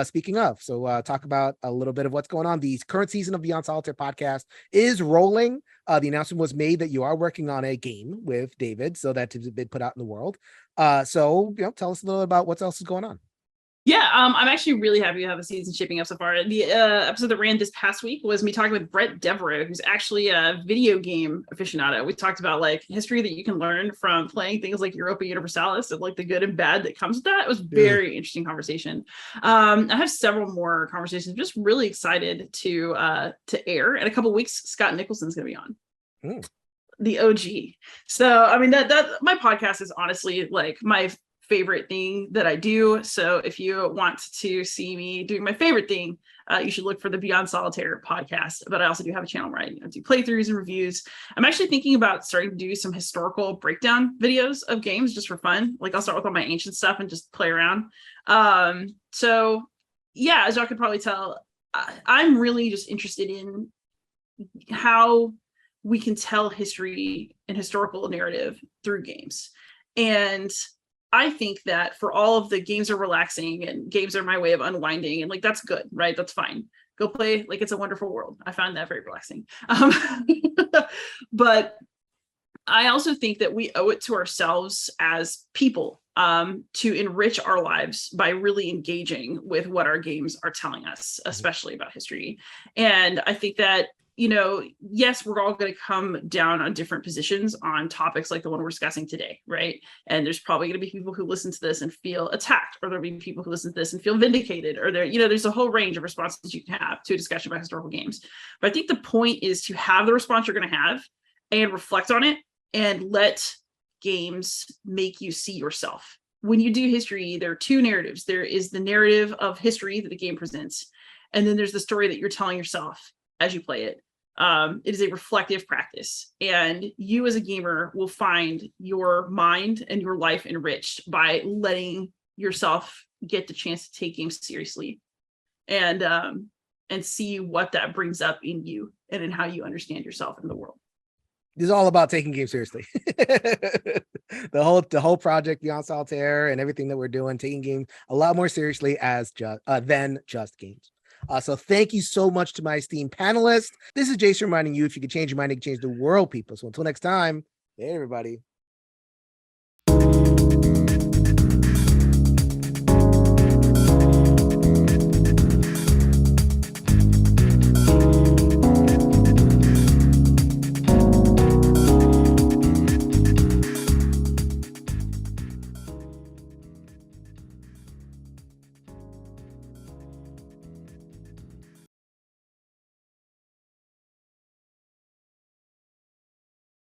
Speaking of, talk about a little bit of what's going on. The current season of Beyond Solitaire podcast is rolling. The announcement was made that you are working on a game with David, so that's been put out in the world. Tell us a little about what else is going on. Yeah, I'm actually really happy to have a season shipping up so far. The episode that ran this past week was me talking with Brett Devereaux, who's actually a video game aficionado. We talked about like history that you can learn from playing things like Europa Universalis and like the good and bad that comes with that. It was very interesting conversation. I have several more conversations. Just really excited to air. In a couple of weeks, Scott Nicholson's going to be on. The OG. So I mean that my podcast is honestly like my favorite thing that I do. So if you want to see me doing my favorite thing, you should look for the Beyond Solitaire podcast. But I also do have a channel where I do playthroughs and reviews. I'm actually thinking about starting to do some historical breakdown videos of games just for fun. Like I'll start with all my ancient stuff and just play around. So yeah, as y'all could probably tell, I'm really just interested in how we can tell history and historical narrative through games. And I think that for all of the games are relaxing and games are my way of unwinding, and like that's good, right? That's fine. Go play like It's a Wonderful World. I found that very relaxing. But I also think that we owe it to ourselves as people to enrich our lives by really engaging with what our games are telling us, especially about history. And I think that, yes, we're all going to come down on different positions on topics like the one we're discussing today, right? And there's probably going to be people who listen to this and feel attacked, or there'll be people who listen to this and feel vindicated, or there's a whole range of responses you can have to a discussion about historical games. But I think the point is to have the response you're going to have and reflect on it and let games make you see yourself. When you do history, there are two narratives. There is the narrative of history that the game presents, and then there's the story that you're telling yourself as you play it. It is a reflective practice, and you as a gamer will find your mind and your life enriched by letting yourself get the chance to take games seriously and see what that brings up in you and in how you understand yourself in the world. This is all about taking games seriously. the whole project Beyond Solitaire and everything that we're doing, taking games a lot more seriously as than just games. So thank you so much to my esteemed panelists. This is Jason reminding you, if you could change your mind, you can change the world, people. So until next time, hey, everybody.